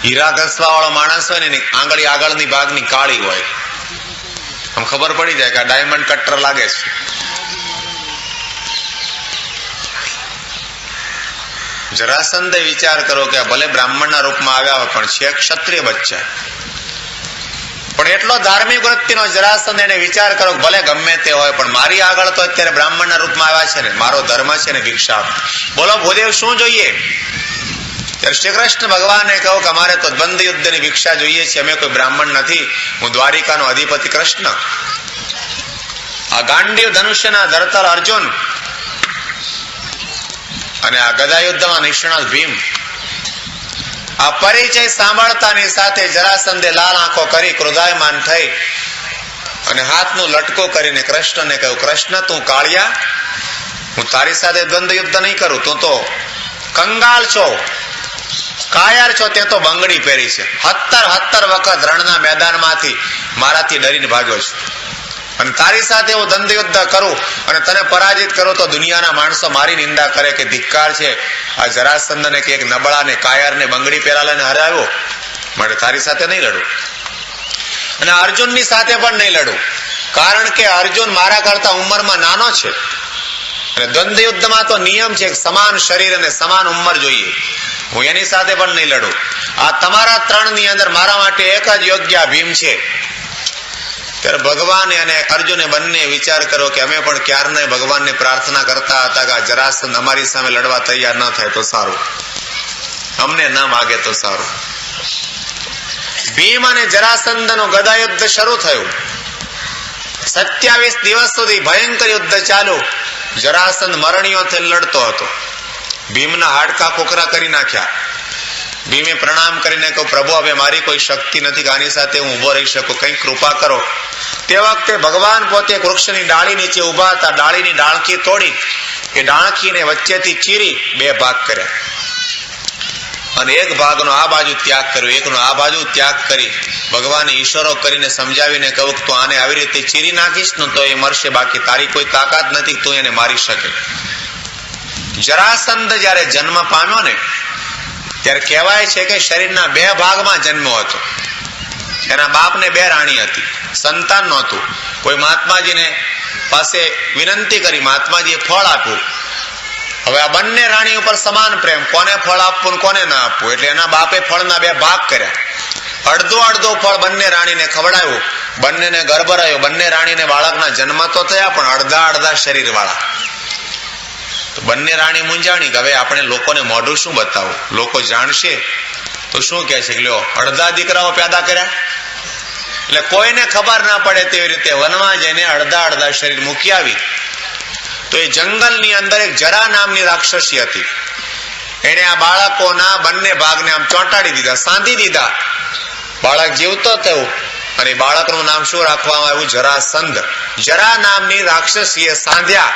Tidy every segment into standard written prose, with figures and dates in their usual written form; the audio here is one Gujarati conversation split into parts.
હીરા ઘસવા વાળો માણસ હોય ને આંગળી આગળની ભાગની કાળી હોય, આમ ખબર પડી જાય કે આ ડાયમંડ કટર લાગે છે. જરાસંધે વિચાર કરો કે ભલે બ્રાહ્મણના રૂપમાં આવ્યા હોય પણ છે ક્ષત્રિય બચ્ચા, પણ એટલો ધાર્મિક વૃત્તિનો જરાસંધ એને વિચાર કરો ભલે ગમે તે હોય પણ મારી આગળ તો અત્યારે બ્રાહ્મણના રૂપમાં આવ્યા છે ને, મારો ધર્મ છે ને ભિક્ષા. બોલો ભૂદેવ શું જોઈએ? ત્યારે શ્રી કૃષ્ણ ભગવાને કહ્યું કે અમારે તો દ્વંદ્વ યુદ્ધની ભિક્ષા જોઈએ છે, અમે કોઈ બ્રાહ્મણ નથી, હું દ્વારિકાનો અધિપતિ કૃષ્ણ. આ ગાંડીવ ધનુષ્યના ધરતલ અર્જુન અને આ ગદા યુદ્ધમાં નિષ્ણાત ભીમ, આ પરિચય સાંભળતાની સાથે જરાસંધે લાલ આંખો કરી ક્રોધાયમાન થઈ અને હાથનું લટકો કરીને કૃષ્ણને કહ્યું, કૃષ્ણ તું કાળિયા, હું તારી સાથે દ્વંદ્વ યુદ્ધ નહીં કરું, તું તો કંગાલ છો, કાયર છો, તે તો બંગડી પહેરી છે, 17 વખત રણના મેદાનમાંથી મારાથી ડરીને ભાગ્યો છે, અને તારી સાથે હું દ્વંદ્વ યુદ્ધ કરું અને તને પરાજિત કરું તો દુનિયાના માણસો મારી નિંદા કરે કે ધિક્કાર છે, આ જરાસંધને કે એક નબળા ને કાયર ને બંગડી પહેરાલાને હરાવ્યો, માટે તારી સાથે નહીં લડું. અને અર્જુનની સાથે પણ નહીં લડું, કારણ કે અર્જુન મારા કરતા ઉંમરમાં નાનો છે અને દ્વંદ્વ યુદ્ધમાં તો નિયમ છે સમાન શરીર અને સમાન ઉંમર જોઈએ, હું એની સાથે પણ નહીં લડું. આ તમારા 3 ની અંદર મારા માટે એક જ યોગ્ય ભીમ છે. ત્યારે ભગવાને અને અર્જુને બંને વિચાર કર્યો કે અમે પણ ક્યારને ભગવાનને પ્રાર્થના કરતા હતા કે જરાસંધ અમારી સામે લડવા તૈયાર ન થાય તો સારું, અમને ન માગે તો સારું. ભીમ અને જરાસંધનું ગદા યુદ્ધ શરૂ થયું. 27 દિવસ સુધી ભયંકર યુદ્ધ ચાલુ. જરાસંધ મરણીઓથી લડતો હતો. ભીમના હાડકા ખોખરા કરી નાખ્યા. ભીમે પ્રણામ કરીને કહ્યું, પ્રભુ હવે મારી કોઈ શક્તિ નથી કે આની સાથે હું ઉભો રહી શકું, કંઈક કૃપા કરો. તે વખતે ભગવાન પોતે વૃક્ષની ડાળી નીચે ઉભા હતા. ડાળીની ડાળખી તોડી એ ડાળખીને વચ્ચેથી ચીરી 2 ભાગ કર્યા અને એક ભાગનો આ બાજુ ત્યાગ કર્યો, એકનો આ બાજુ ત્યાગ કરી ભગવાને ઈશારો કરીને સમજાવીને કહ્યું, તું આને આવી રીતે ચીરી નાખીશ ને તો એ મરશે, બાકી તારી કોઈ તાકાત નથી, તું એને મારી શકે. જરાસંધ જયારે જન્મ પામ્યો ને ત્યારે કહેવાય છે કે શરીરના 2 ભાગમાં જન્મ્યો હતો. એના બાપને 2 રાણી હતી, સંતાન નહોતું. કોઈ મહાત્માજીને પાસે વિનંતી કરી, મહાત્માજીએ ફળ આપ્યું. હવે આ બંને રાણી ઉપર સમાન પ્રેમ, કોને ફળ આપવું કોને ના આપવું, એટલે એના બાપે ફળના 2 ભાગ કર્યા. અડધો ફળ બંને રાણીને ખવડાવ્યું, બંનેને ગર્ભ રહ્યો. બંને રાણીને બાળકના જન્મ તો થયા પણ અડધા શરીર વાળા. તો બંને રાણી મૂંઝાણી કે હવે આપણે લોકોને મોઢું શું બતાવું, લોકો જાણશે તો શું કહે છે કે લ્યો અડધા દીકરાઓ પેદા કર્યા. એટલે કોઈને ખબર ના પડે તેવી રીતે વનમાં જઈને અડધા શરીર મૂકી આવી. તો એ જંગલની અંદર એક જરા નામની રાક્ષસી હતી. એને આ બાળકોના બંને ભાગને આમ ચોંટાડી દીધા, સાંધી દીધા. બાળક જીવતો થયું અને બાળકનું નામ શું રાખવામાં આવ્યું? જરાસંધ. જરા નામની રાક્ષસીએ સાંધ્યા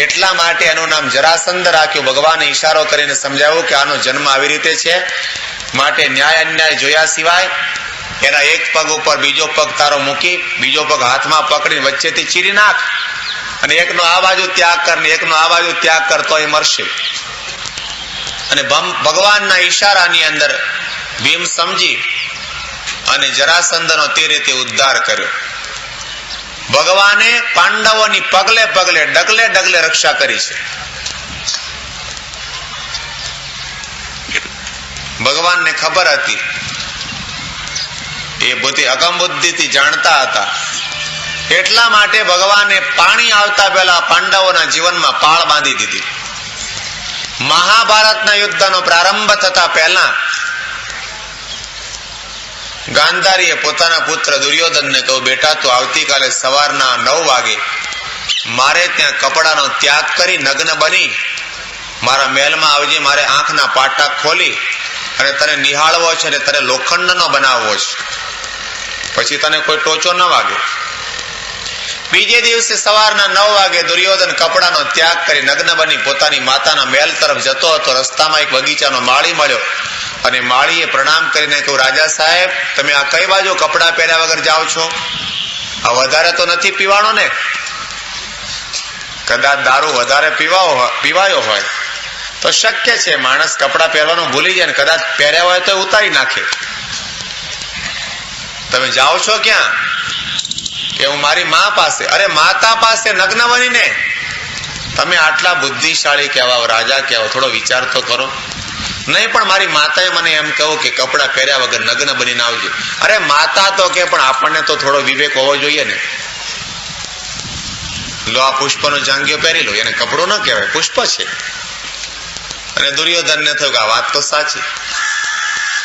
એટલા માટે એનું નામ જરાસંધ રાખ્યું. ભગવાને ઈશારો કરીને સમજાવ્યું કે આનો જન્મ આવી રીતે છે, માટે ન્યાય અન્યાય જોયા સિવાય એના એક પગ ઉપર બીજો પગ તારો મૂકી, બીજો પગ હાથમાં પકડીને વચ્ચેથી ચીરી નાખ અને એકનો આ બાજુ ત્યાગ કર ને એકનો આ બાજુ ત્યાગ કરતો એ મરશે. અને ભગવાનના ઈશારાની અંદર ભીમ સમજી અને જરાસંધનો તે રીતે ઉદ્ધાર કર્યો. ભગવાને પાંડવોની પગલે ડગલે રક્ષા કરી છે. ભગવાનને ખબર હતી, એ બુદ્ધિ અગમ બુદ્ધિથી જાણતા હતા. એટલા માટે ભગવાને પાણી આવતા પહેલા પાંડવોના જીવનમાં પાળ બાંધી દીધી. મહાભારતના યુદ્ધનો પ્રારંભ થતા પહેલા ગાંધારીએ પોતાના પુત્ર દુર્યોધનને કહ્યું, બેટા તું આવતીકાલે સવારના 9 વાગે મારે ત્યાં કપડાનો ત્યાગ કરી નગ્ન બની મારા મહેલમાં આવજે. મારે આંખના પાટા ખોલી અને તને નિહાળવો છે અને તને લોખંડનો બનાવવો છે, પછી તને કોઈ ટોચો ન વાગે. બીજે દિવસે સવારના 9 વાગે દુર્યોધન કપડાનો ત્યાગ કરી નગ્ન બની પોતાની માતાના મહેલ તરફ જતો હતો. રસ્તામાં એક બગીચાનો માળી મળ્યો અને માળીએ પ્રણામ કરીને કહ્યું, રાજા સાહેબ તમે આ કઈ બાજુ કપડા પહેર્યા વગર જાઓ છો? આ વધારે તો નથી પીવાનો ને? કદાચ દારૂ વધારે પીવાયો હોય તો શક્ય છે માણસ કપડા પહેરવાનું ભૂલી જાય ને કદાચ પહેર્યા હોય તો ઉતારી નાખે. તમે જાઓ છો ક્યાં? કે હું મારી મા પાસે. અરે માતા પાસે નગ્ન બનીને? તમે આટલા બુદ્ધિશાળી કહેવાઓ, રાજા કહેવાઓ, થોડો વિચાર તો કરો. નહીં, પણ મારી માતાએ મને એમ કહ્યું કે કપડા પહેર્યા વગર નગ્ન બનીને આવજો. અરે માતા તો કે પણ આપણને તો થોડો વિવેક હોવો જોઈએ ને. લો આ પુષ્પનો જાંગીઓ પહેરી લો, એને કપડો ન કહેવાય, પુષ્પ છે. અને દુર્યોધનને થયું કે આ વાત તો સાચી.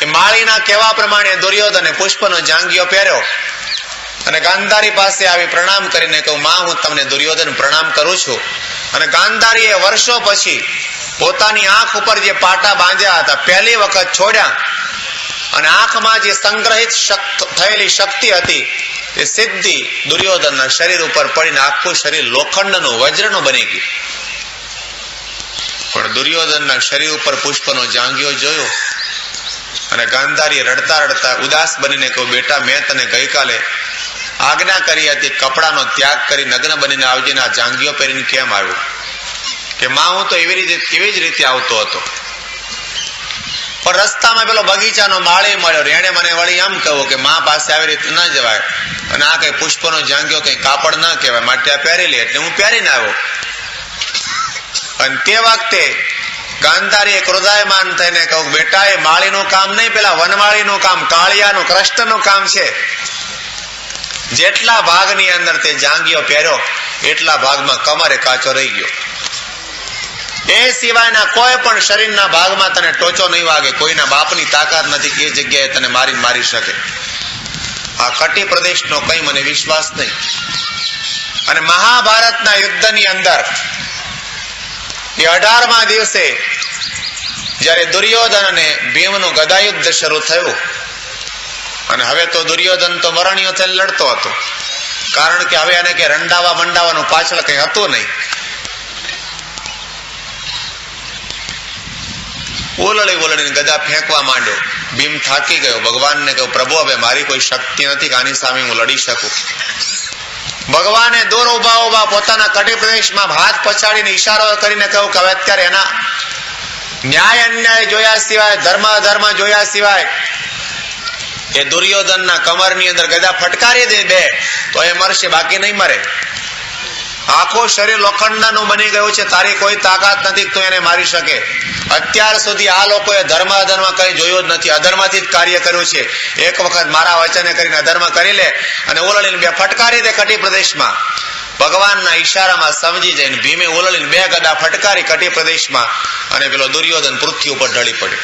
એ માળીના કહેવા પ્રમાણે દુર્યોધને પુષ્પનો જાંગીઓ પહેર્યો અને ગાંધારી પાસે આવી પ્રણામ કરીને કહ્યું, માં હું તમને દુર્યોધન પ્રણામ કરું છું. અને ગાંધારીએ વર્ષો પછી પોતાની આંખ ઉપર જે પાટા બાંધ્યા હતા પહેલી વખત છોડ્યા અને આંખમાં જે સંગ્રહિત થયેલી શક્તિ હતી એ સીધી દુર્યોધનના શરીર ઉપર પડીને આખું શરીર લોખંડનું વજ્રનું બની ગયું. પણ દુર્યોધનના શરીર ઉપર પુષ્પનો જાંગીઓ જોયો અને ગાંધારીએ રડતા રડતા ઉદાસ બનીને કહ્યું, બેટા મેં તને ગઈકાલે આજ્ઞા કરી હતી કપડાનો ત્યાગ કરી નગ્ન બનીને આવજે, આ જાંગીઓ પહેરીને કેમ આવ્યો? કે માં હું તો એવી જ રીતે આવતો હતો, પણ રસ્તામાં પેલો બગીચાનો માળી મળ્યો, એણે મને વળી એમ કહ્યું કે માં પાસે આવી રીતે ન જવાય અને આ કઈ પુષ્પનો જાંગીઓ કઈ કાપડ ન કહેવાય, માટે આ પહેરી લે, એટલે હું પહેરીને આવ્યો. અને તે વખતે ગાંધારીએ ક્રોધાયમાન થઈને કહ્યું, બેટા એ માળીનું કામ નહીં, પેલા વનમાળીનું કામ, કાળિયાનું કૃષ્ણનું કામ છે. જેટલા ભાગની અંદર તે જાંગીઓ પહેર્યો એટલા ભાગમાં કમરે કાચો રહી ગયો. એ સિવાયના કોઈ પણ શરીરના ભાગમાં તને ટોચો નહીં વાગે. કોઈના બાપની તાકાત નથી કે એ જગ્યાએ તને મારી શકે. આ કટી પ્રદેશનો કઈ મને વિશ્વાસ નહીં. અને મહાભારતના યુદ્ધની અંદર એ 18મા દિવસે જયારે દુર્યોધન અને ભીમનું ગદાયુદ્ધ શરૂ થયું અને હવે તો દુર્યોધન તો મરણીઓ થઈને લડતો હતો, કારણ કે હવે એને કે રંડાવા મંડાવાનું પાછળ કઈ હતું નહીં. ઓલળીને ગદા ફેંકવા માંડ્યો. ભીમ થાકી ગયો, ભગવાનને કહ્યું, પ્રભુ હવે મારી કોઈ શક્તિ નથી કે આની સામે હું લડી શકું. ભગવાને દૂર ઉભા પોતાના કટી પ્રદેશમાં હાથ પછાડીને ઈશારો કરીને કહ્યું કે હવે અત્યારે એના ન્યાય અન્યાય જોયા સિવાય, ધર્મ અધર્મ જોયા સિવાય એ દુર્યોધનના કમરની અંદર ગદા ફટકારી દે તો એ મરશે, બાકી નહીં મરે. આખું શરીર લોખંડનું બની ગયું છે, તારી કોઈ તાકાત નથી તો એને મારી શકે. અત્યાર સુધી આ લોકોએ ધર્મ અધર્મ કઈ જોયું જ નથી, અધર્મથી જ કાર્ય કર્યું છે. એક વખત મારા વચને કરીને અધર્મ કરી લે અને ઓલળીને બે ફટકારી દે કટી પ્રદેશમાં. ભગવાનના ઈશારામાં સમજી જઈને ભીમે ઓલળીને બે ગદા ફટકારી કટી પ્રદેશમાં અને પેલો દુર્યોધન પૃથ્વી ઉપર ઢળી પડ્યો.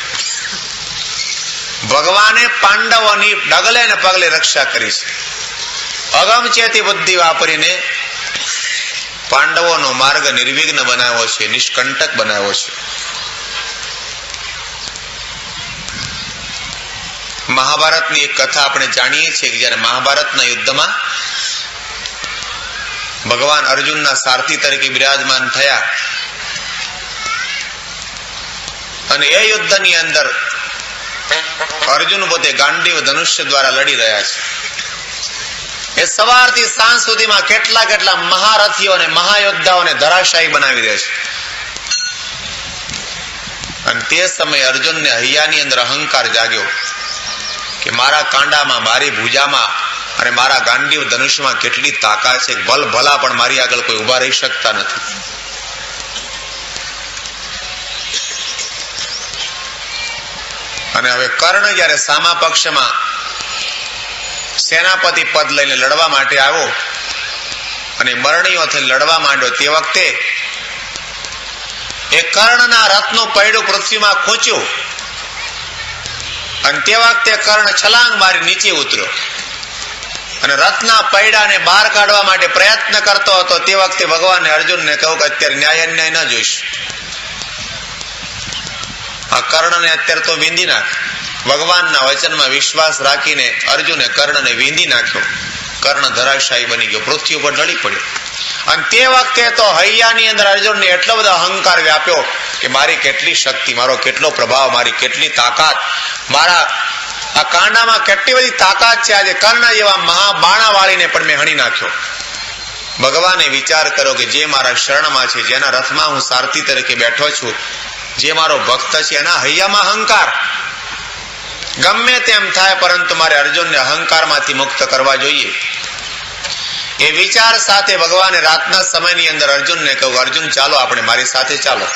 ભગવાને પાંડવોની ડગલે ને પગલે રક્ષા કરી છે. અગમચેતી બુદ્ધિ વાપરીને પાંડવોનો માર્ગ નિર્વિઘ્ન બનાવ્યો છે, નિષ્કંટક બનાવ્યો છે. મહાભારતની એક કથા આપણે જાણીએ છીએ કે જયારે મહાભારતના યુદ્ધમાં ભગવાન અર્જુનના સારથી તરીકે બિરાજમાન થયા અને એ યુદ્ધની અંદર અર્જુન પોતે ગાંડીવ ધનુષ્ય દ્વારા લડી રહ્યા છે. એ સવારથી સાંજ સુધીમાં કેટલા મહારથીઓ અને મહાયોદ્ધાઓને ધરાશાયી બનાવી દે છે. અને તે સમયે અર્જુનને હૈયાની અંદર અહંકાર જાગ્યો કે મારા કાંડામાં, મારી ભુજામાં અને મારા ગાંડીવ ધનુષ્યમાં કેટલી તાકાત છે, ભલા પણ મારી આગળ કોઈ ઉભા રહી શકતા નથી. અને હવે કર્ણ જયારે સામા પક્ષમાં સેનાપતિ પદ લઈને લડવા માટે આવ્યો અને મરણીઓથી લડવા માંડ્યો, તે વખતે એ કર્ણના રથનું પૈડું પૃથ્વીમાં ખૂંચ્યું અને તે વખતે કર્ણ છલાંગ મારી નીચે ઉતર્યો અને રથના પૈડાને બહાર કાઢવા માટે પ્રયત્ન કરતો હતો. તે વખતે ભગવાને અર્જુનને કહ્યું કે અત્યારે ન્યાય અન્યાય ન જોઈશ, આ કર્ણને અત્યારે તો વીંધી નાખ. ભગવાનના વચનમાં વિશ્વાસ રાખીને અર્જુને કર્ણને વીંધી નાખ્યો. કર્ણ ધરાશાયી બની ગયો, પૃથ્વી ઉપર ઢળી પડ્યો. અને તે વખતે તો હૈયાની અંદર અર્જુનને એટલો બધો અહંકાર વ્યાપ્યો કે મારી કેટલી શક્તિ, મારો કેટલો પ્રભાવ, મારી કેટલી તાકાત, મારા આ કાંડામાં કેટલી બધી તાકાત છે. આજે કર્ણ જેવા મહાબાણા વાળીને પણ મેં હણી નાખ્યો. ભગવાને વિચાર કર્યો કે જે મારા શરણમાં છે, જેના રથમાં હું સારથી તરીકે બેઠો છું, જે મારો ભક્ત છે એના હૈયામાં અહંકાર ગમે તેમ થાય, પરંતુ મારે અર્જુનને અહંકારમાંથી મુક્ત કરવા જોઈએ. એ વિચાર સાથે ભગવાને રાતના સમયની અંદર અર્જુનને કહ્યું, અર્જુન ચાલો આપણે મારી સાથે ચાલો.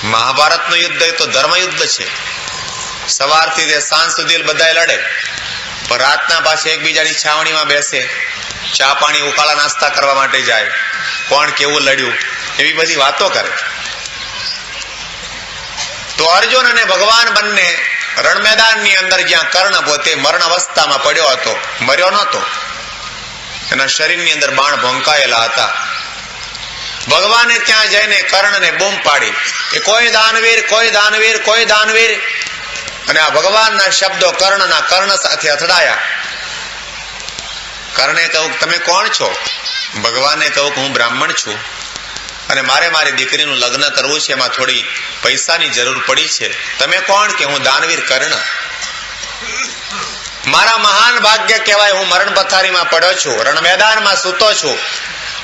મહાભારતનું યુદ્ધ એ તો ધર્મયુદ્ધ છે. સવારથી તે સાંજ સુધી બધા લડે, પણ રાતના પાસે એકબીજાની છાવણીમાં બેસે, ચા પાણી ઉકાળા નાસ્તા કરવા માટે જાય, કોણ કેવું લડ્યું એવી બધી વાતો કરે. તો અર્જુન અને ભગવાન બંને રણ મેદાનની અંદર, જ્યાં કર્ણ પોતે મરણ અવસ્થામાં પડ્યો હતો, મર્યો નહોતો, એના શરીરની અંદર બાણ ભોંકાયેલા હતા. ભગવાને ત્યાં જઈને કર્ણને બૂમ પાડી કે કોઈ દાનવીર, કોઈ દાનવીર, કોઈ દાનવીર. અને આ ભગવાનના શબ્દો કર્ણના કર્ણ સાથે અથડાયા. કર્ણે કહ્યું, તમે કોણ છો? ભગવાને કહ્યું કે હું બ્રાહ્મણ છું અને મારે મારી દીકરીનું લગ્ન કરવું છે, એમાં થોડી પૈસાની જરૂર પડી છે. તમે કોણ? કે હું દાનવીર કર્ણ. મારા મહાન ભાગ્ય કહેવાય, હું મરણ પથારીમાં પડ્યો છું, રણ મેદાનમાં સૂતો છું,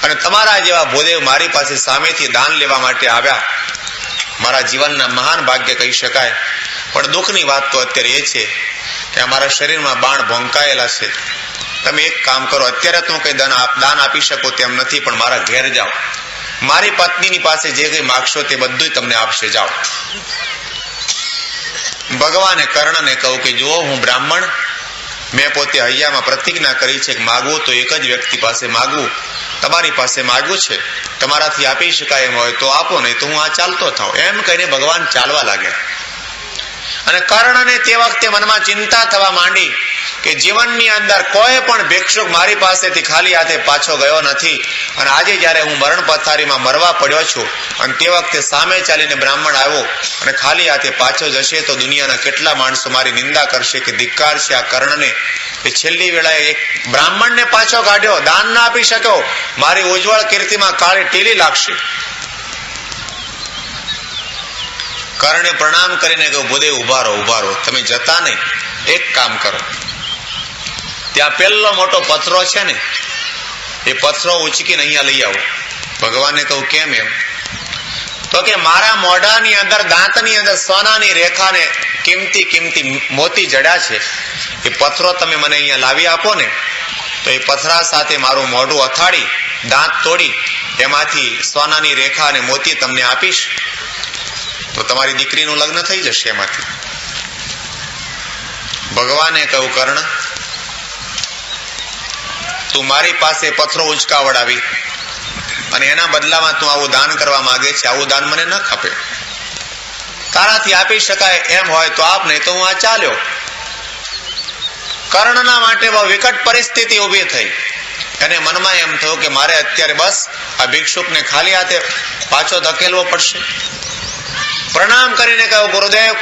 અને તમારા જેવા ભૂદેવ મારી પાસે સામેથી દાન લેવા માટે આવ્યા. મારા જીવનના મહાન ભાગ્ય કહી શકાય. પણ દુઃખની વાત તો અત્યારે એ છે કે અમારા શરીરમાં બાણ ભોંકાયેલા છે. તમે એક કામ કરો, અત્યારે તો હું કઈ દાન આપી શકું તેમ નથી, પણ મારા ઘેર જાઓ, મારી પત્નીની પાસે જે કઈ માગશો તે બધું તમને આપશે, જાઓ. ભગવાને કર્ણને કહ્યું કે જુઓ, હું બ્રાહ્મણ, મેં પોતે હૈયામાં પ્રતિજ્ઞા કરી છે કે માગવું તો એક જ વ્યક્તિ પાસે માગવું, તમારી પાસે માગવું છે, તમારાથી આપી શકાય એમ હોય તો આપો, નહીં તો હું આ ચાલતો થાઉં. એમ કહીને ભગવાન ચાલવા લાગ્યા. અને કર્ણને તે વખતે મનમાં ચિંતા થવા માંડી કે જીવનની અંદર કોઈ પણ ભિક્ષુક મારી પાસેથી ખાલી હાથે પાછો ગયો નથી, અને આજે જયારે હું મરણ પથારીમાં મરવા પડ્યો છું, અને તે વખતે સામે ચાલીને બ્રાહ્મણ આવ્યો અને ખાલી હાથે પાછો જશે તો દુનિયાના કેટલા માણસો મારી નિંદા કરશે કે ધિક્કાર છે આ કર્ણને, કે છેલ્લી વેળાએ એક બ્રાહ્મણને પાછો કાઢ્યો, દાન ના આપી શક્યો, મારી ઉજ્જવળ કીર્તિમાં કાળી ટીલી લાગશે. કર્ણે પ્રણામ કરીને કહ્યું, ભૂદેવ ઉભા રહો, ઉભા રહો, તમે જતા નહીં, એક કામ કરો, ત્યાં પેલો મોટો પથરો છે ને, એ પથરો ઉચકીને અહીંયા લઈ આવો. ભગવાને કહ્યું, કેમ એમ? તો કે મારા મોઢાની અંદર, દાંતની અંદર સોનાની રેખાને કિંમતી કિંમતી મોતી જડ્યા છે, એ પથરો તમે મને અહીંયા લાવી આપો ને, તો એ પથરા સાથે મારું મોઢું અથાડી, દાંત તોડી, એમાંથી સોનાની રેખા અને મોતી તમને આપીશ, તો તમારી દીકરીનું લગ્ન થઈ જશે એમાંથી. ભગવાને કહ્યું, કર્ણ, તું મારી પાસે પથરો ઉચકાવડાવી અને એના બદલામાં તું આવું દાન કરવા માંગે છે, આવું દાન મને ન ખપે. તારાથી આપી શકાય એમ હોય તો આપ, નહીં તો હું આ ચાલ્યો. કર્ણના માટે બહુ વિકટ પરિસ્થિતિ ઉભી થઈ. એને મનમાં એમ થયું કે મારે અત્યારે બસ આ ભિક્ષુકને ખાલી હાથે પાછો ધકેલવો પડશે. પ્રણામ કરીને કહ્યું, ગુરુદેવ,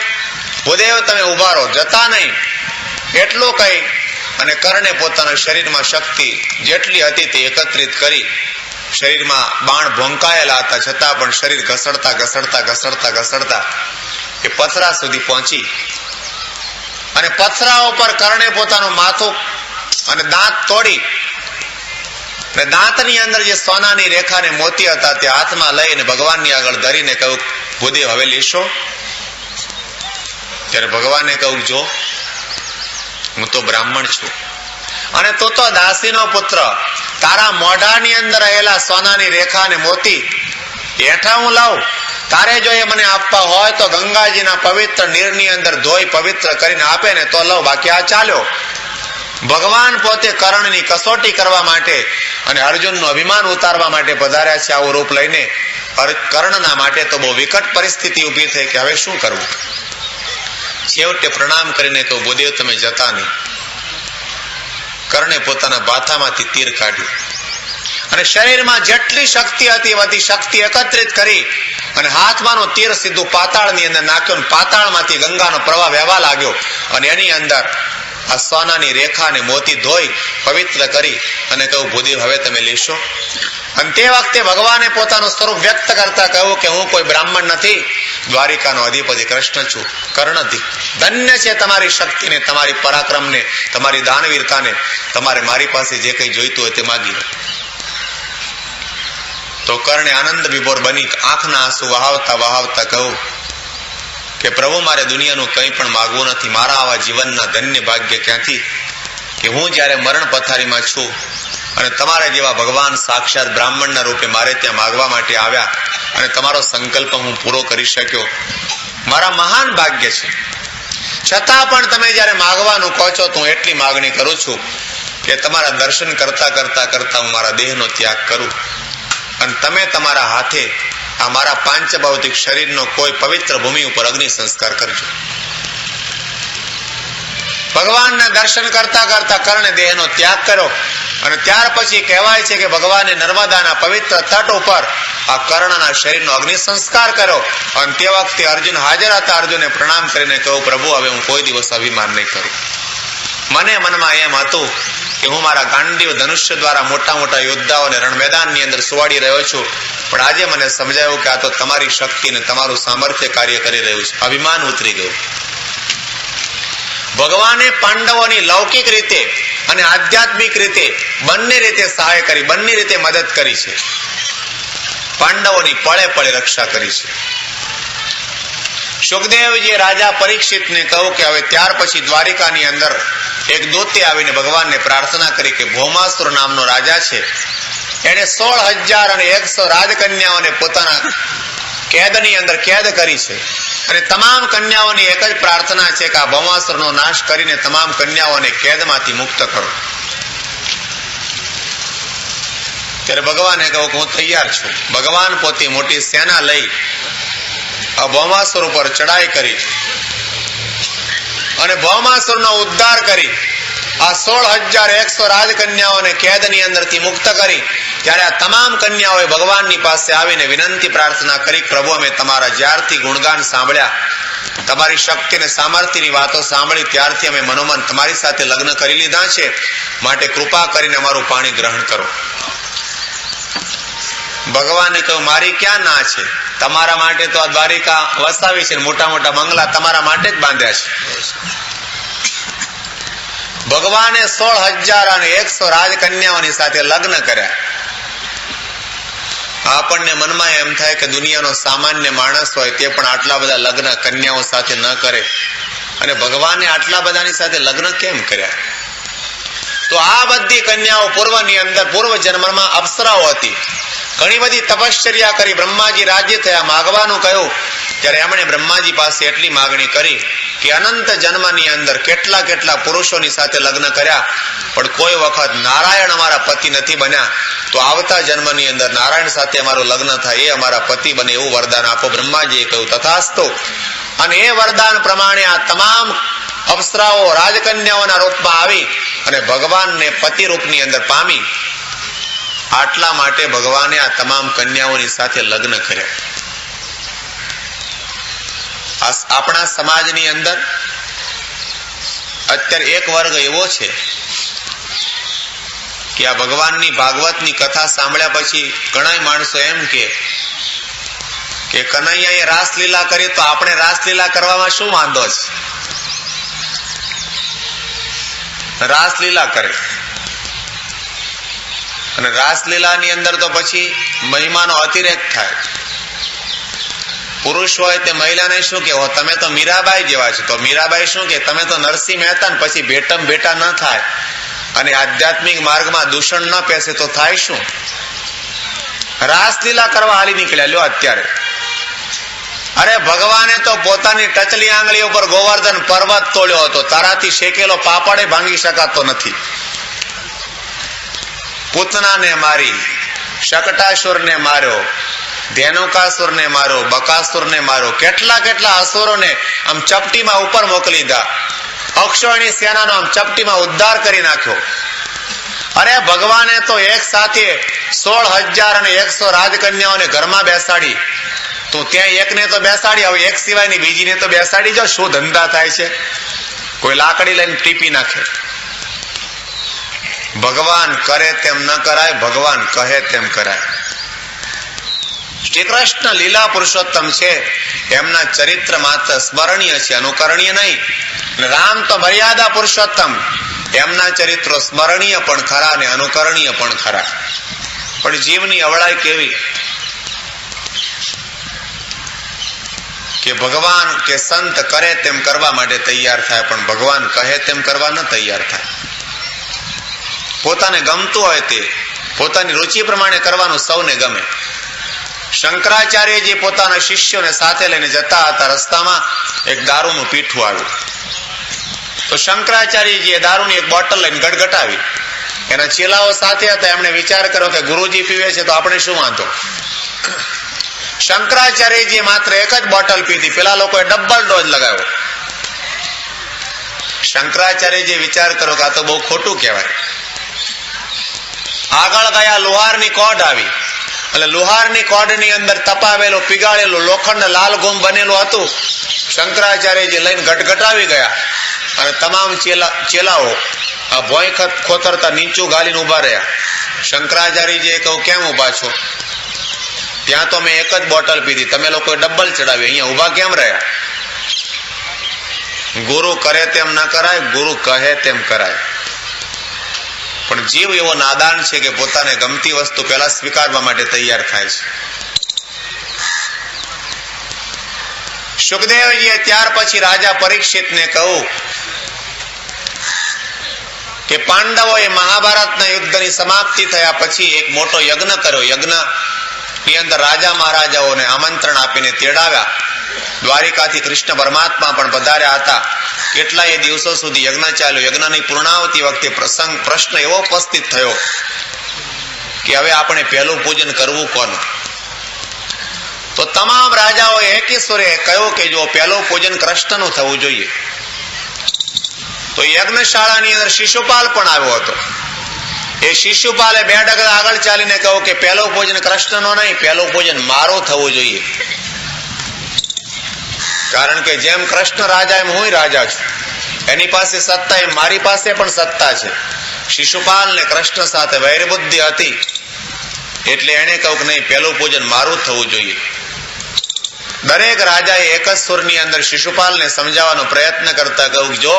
ભૂદેવ તમે ઉભા રહો, જતા નહીં, એટલું કહી અને કર્ણે પોતાના શરીરમાં શક્તિ જેટલી હતી તે એકત્રિત કરી. શરીરમાં બાણ ભોંકાયેલા હતા, છતાં પણ શરીર ઘસડતા ઘસડતા ઘસડતા ઘસડતા એ પથરા સુધી પહોંચી. અને પથરા ઉપર કર્ણે પોતાનું માથું અને દાંત તોડી, અને દાંતની અંદર જે સોનાની રેખા ને મોતી હતા તે હાથમાં લઈને ભગવાનની આગળ ધરીને કહ્યું, ભૂદેવ હવે લેશો? ત્યારે ભગવાને કહ્યું, જો હું તો બ્રાહ્મણ છું અને તું તો દાસીનો પુત્ર, તારા મોઢાની અંદર રહેલા સોનાની રેખા અને મોતી હેઠા હું લાવું, તારે જો એ મને આપવા હોય તો ગંગાજીના પવિત્ર નીરની અંદર ધોઈ પવિત્ર કરીને આપે ને તો લઉં, બાકી આ ચાલ્યો. ભગવાન પોતે કર્ણની કસોટી કરવા માટે અને અર્જુનનું અભિમાન ઉતારવા માટે પધાર્યા છે આવું રૂપ લઈને. કર્ણના માટે તો બહુ વિકટ પરિસ્થિતિ ઉભી થઈ કે હવે શું કરવું. છેવટે પ્રણામ કરીને કહું, ભૂદેવ તમે જતા નહીં. કર્ણે પોતાના બાથામાંથી તીર કાઢ્યું અને શરીરમાં જેટલી શક્તિ હતી બધી શક્તિ એકત્રિત કરી અને હાથમાંનો તીર સીધું પાતાળની અંદર નાખ્યો. પાતાળમાંથી ગંગાનો પ્રવાહ વહેવા લાગ્યો અને એની અંદર આ સોનાની રેખા ને મોતી ધોઈ પવિત્ર કરી અને કહ્યું, ભૂદેવ હવે તમે લેશો? અને તે વખતે ભગવાને પોતાનું સ્વરૂપ વ્યક્ત કરતા કહ્યું કે હું કોઈ બ્રાહ્મણ નથી, દ્વારિકાનો અધિપતિ કૃષ્ણ છું. કર્ણ, ધન્ય છે તમારી શક્તિને, તમારી પરાક્રમને, તમારી દાનવીરતાને. તમારે મારી પાસે જે કઈ જોઈતું હોય તે માગી લો. તો કર્ણે આનંદ વિભોર બની આંખના આંસુ વહાવતા વહાવતા કહું કે પ્રભુ, મારે દુનિયાનું કંઈ પણ માગવું નથી. મારા આવા જીવનના ધન્ય ભાગ્ય ક્યાંથી કે હું જ્યારે મરણ પથારીમાં છું અને તમારા જેવા ભગવાન સાક્ષાત બ્રાહ્મણના રૂપે મારે ત્યાં માગવા માટે આવ્યા અને તમારો સંકલ્પ હું પૂરો કરી શક્યો, મારા મહાન ભાગ્ય છે. છતાં પણ તમે જ્યારે માગવાનું કહો છો તો હું એટલી માગણી કરું છું કે તમારા દર્શન કરતા કરતા કરતા હું મારા દેહનો ત્યાગ કરું અને તમે તમારા હાથે આ મારા પાંચ ભૌતિક શરીરનો કોઈ પવિત્ર ભૂમિ ઉપર અગ્નિ સંસ્કાર કરજો. ભગવાનના દર્શન કરતા કરતા કર્ણે દેહનો ત્યાગ કર્યો અને ત્યાર પછી કહેવાય છે કે ભગવાને નર્મદાના પવિત્ર તટ ઉપર આ કર્ણના શરીરનો અગ્નિ સંસ્કાર કર્યો અને તે વખતે અર્જુન હાજર હતા. અર્જુને પ્રણામ કરીને કહ્યું, પ્રભુ, હવે હું કોઈ દિવસ અભિમાન નહીં કરું. મને મનમાં એમ હતું કે હું મારા ગાંડીવ ધનુષ્ય દ્વારા મોટા મોટા યોદ્ધાઓને રણ મેદાનની અંદર સુવાડી રહ્યો છું, પણ આજે મને સમજાયું કે આ તો તમારી શક્તિ ને તમારું સામર્થ્ય કાર્ય કરી રહ્યું છે. અભિમાન ઉતરી ગયું. ભગવાને પાંડવોની લૌકિક રીતે અને આધ્યાત્મિક રીતે બંને રીતે સહાય કરી, બંને રીતે મદદ કરી છે. પાંડવોની પળે પળે રક્ષા કરી છે. સુખદેવજી રાજા પરીક્ષિતને કહ્યું કે હવે ત્યાર પછી દ્વારિકાની અંદર એક દૂતે આવીને ભગવાનને પ્રાર્થના કરી કે ભૌમાસુર નામનો રાજા છે, એને 16,100 રાજકન્યાઓને પોતાના કેદની અંદર કેદ કરી છે અને તમામ કન્યાઓની એક જ પ્રાર્થના છે કે આ ભૌમાસુરનો નાશ કરીને તમામ કન્યાઓને કેદમાંથી મુક્ત કરો. ત્યારે ભગવાને કહ્યું કે હું તૈયાર છું. ભગવાન પોતે મોટી સેના લઈ આ ભૌમાસુર ઉપર ચડાઈ કરી અને ભૌમાસુરનો ઉદ્ધાર કરી આ 16,100 રાજકન્યાઓને કેદની અંદરથી મુક્ત કરી. ત્યારે આ તમામ કન્યાઓએ ભગવાનની પાસે આવીને વિનંતી પ્રાર્થના કરી, પ્રભુ, અમે તમારા જ્યારથી ગુણગાન સાંભળ્યા, તમારી શક્તિ અને સામર્થ્યની વાતો સાંભળી, ત્યારથી અમે મનોમન તમારી સાથે લગ્ન કરી લીધા છે, માટે કૃપા કરીને અમારું પાણી ગ્રહણ કરો. ભગવાને કહ્યું, મારી ક્યાં ના છે? તમારા માટે તો આ દ્વારિકા વસાવી છે, મોટા મોટા બંગલા તમારા માટે જ બાંધ્યા છે. ભગવાને 16,100 રાજકન્યાઓની સાથે લગ્ન કર્યા. આપણને મનમાં એમ થાય કે દુનિયાનો સામાન્ય માણસ હોય તે પણ આટલા બધા લગ્ન કન્યાઓ સાથે ન કરે, અને ભગવાને આટલા બધાની સાથે લગ્ન કેમ કર્યા? તો આ બધી કન્યાઓ પૂર્વની અંદર પૂર્વ જન્મમાં અપ્સરાઓ હતી. ઘણી બધી તપશ્ચર્યા કરી, બ્રહ્માજી રાજ્ય થયા, માગવાનું કહ્યું ત્યારે એમણે બ્રહ્માજી પાસે એટલી માગણી કરી કે અનંત જન્મની અંદર કેટલા કેટલા પુરુષોની સાથે લગ્ન કર્યા, પણ કોઈ વખત નારાયણ અમારા પતિ નથી બન્યા, તો આવતા જન્મની અંદર નારાયણ સાથે અમારું લગ્ન થાય, એ અમારા પતિ બને એવું વરદાન આપો. બ્રહ્માજીએ કહ્યું, તથાસ્તુ. અને એ વરદાન પ્રમાણે આ તમામ અપ્સરાઓ રાજકન્યાઓના રૂપમાં આવી અને ભગવાનને પતિ રૂપની અંદર પામી. આટલા માટે ભગવાને આ તમામ કન્યાઓની સાથે લગ્ન કર્યા. આપણા સમાજની અંદર અત્યારે એક વર્ગ એવો છે કે આ ભગવાનની ભાગવતની કથા સાંભળ્યા પછી ઘણા માણસો એમ કે કનૈયાએ રાસલીલા કરી તો આપણે રાસલીલા કરવામાં શું વાંધો છે? રાસલીલા કરે અને રાસલીલાની અંદર તો પછી મહિમાનો અતિરેક થાય. પુરુષ હોય તે મહિલાને શું કે તમે તો મીરાબાઈ જેવા છો, તો મીરાબાઈ શું કે તમે તો નરસિંહ મહેતા, ને પછી ભેટમ ભેટા ન થાય અને આધ્યાત્મિક માર્ગમાં દૂષણ ન પેસે તો થાય શું? રાસલીલા કરવા હાલી નીકળ્યા. લ્યો અત્યારે અરે ભગવાને તો પોતાની ટચલી આંગળી ઉપર ગોવર્ધન પર્વત તોડ્યો હતો, તારાથી શેકેલો પાપડે ભાંગી શકાતો નથી. પૂતનાને મારી, શકટાસુરને માર્યો, ધેનુકાસુરને માર્યો, બકાસુરને માર્યો, કેટલા કેટલા અસુરોને આમ ચપટીમાં ઉપર મોકલી દીધા. અક્ષોહિણી સેનાનો આમ ચપટીમાં ઉદ્ધાર કરી નાખ્યો. અરે ભગવાને તો એક સાથે 16,100 રાજકન્યાઓને ઘરમાં બેસાડી. તો ત્યાં એકને તો બેસાડી, હવે એક સિવાયની બીજીને તો બેસાડી જો. શું ધંધા થાય છે? કોઈ લાકડી લઈને ટીપી નાખે. ભગવાન કરે તેમ ન કરાય, ભગવાન કહે તેમ કરાય. શ્રી કૃષ્ણ લીલા પુરુષોત્તમ છે, એમના ચરિત્ર માત્ર સ્મરણીય છે, અનુકરણીય નહીં. રામ તો મર્યાદા પુરુષોત્તમ, એમના ચરિત્રો સ્મરણીય પણ ખરા અને અનુકરણીય પણ ખરા. પણ જીવની અવળાઈ કેવી કે ભગવાન કે સંત કરે તેમ કરવા માટે તૈયાર થાય, પણ ભગવાન કહે તેમ કરવા ન તૈયાર થાય. પોતાને ગમતું હોય તે પોતાની રુચિ પ્રમાણે કરવાનું સૌને ગમે. શંકરાચાર્યજી પોતાના શિષ્યોને સાથે લઈને જતા હતા, રસ્તામાં એક દારૂનું પીઠું આવ્યું. તો શંકરાચાર્યજીએ દારૂની એક બોટલ લઈને ગટગટાવી. એના ચેલાઓ સાથે હતા. એમણે વિચાર કર્યો કે ગુરુજી પીવે છે તો આપણે શું વાંધો. શંકરાચાર્યજીએ માત્ર એક જ બોટલ પીધી, પેલા લોકોએ ડબલ ડોઝ લગાવ્યો. શંકરાચાર્યજીએ વિચાર કર્યો કે આ તો બહુ ખોટું કહેવાય. આગળ ગયા, લુહારની કોઢ આવી. એટલે લુહારની કોઢની અંદર તપાવેલું પીગાળેલું લોખંડ લાલ ઘૂમ બનેલું હતું. શંકરાચાર્યજી લઈને ગટગટાવી ગયા અને તમામ ચેલાઓ આ ભોંય ખોતરતા નીચું ગાલીને ઉભા રહ્યા. શંકરાચાર્યજીએ કહ્યું, કેમ ઉભા છો? ત્યાં તો મેં એક જ બોટલ પીધી, તમે લોકોએ ડબલ ચડાવી, અહીંયા ઉભા કેમ રહ્યા? ગુરુ કરે તેમ ના કરાય, ગુરુ કહે તેમ કરાય. પણ જીવ એવો નાદાન છે કે પોતાને ગમતી વસ્તુ પહેલા સ્વીકારવા માટે તૈયાર થાય છે. સુખદેવજીએ ત્યાર પછી રાજા પરીક્ષિતને કહ્યું કે પાંડવોએ મહાભારતના યુદ્ધની સમાપ્તિ થયા પછી એક મોટો યજ્ઞ કર્યો. યજ્ઞ ની અંદર રાજા મહારાજાઓને આમંત્રણ આપીને તેડાવ્યા. દ્વારિકાથી કૃષ્ણ પરમાત્મા પણ પધાર્યા હતા. કેટલાય દિવસો સુધી યજ્ઞ ચાલ્યો. યજ્ઞની પૂર્ણાવતી વખતે પ્રશ્ન એવો ઉપસ્થિત થયો કે હવે આપણે પહેલું પૂજન કરવું કોનું? તો તમામ રાજાઓએ એકેશ્વરે કહ્યું કે જો પહેલું પૂજન કૃષ્ણનું થવું જોઈએ. તો યજ્ઞશાળાની અંદર શિશુપાલ પણ આવ્યો હતો. એ શિશુપાલે 2 ડગલા આગળ ચાલીને કહ્યું કે પહેલું પૂજન કૃષ્ણનો નહીં, પહેલું પૂજન મારું થવું જોઈએ. કારણ કે જેમ કૃષ્ણ રાજા એમ હું રાજા છું. એની પાસે સત્તા એમ મારી પાસે પણ સત્તા છે. શિશુપાલને કૃષ્ણ સાથે વૈરબુદ્ધિ હતી એટલે એને કહ્યું કે નહીં, પહેલું પૂજન મારું થવું જોઈએ. દરેક રાજાએ એક જ સુરની અંદર શિશુપાલને સમજાવવાનો પ્રયત્ન કરતા કહ્યું, જો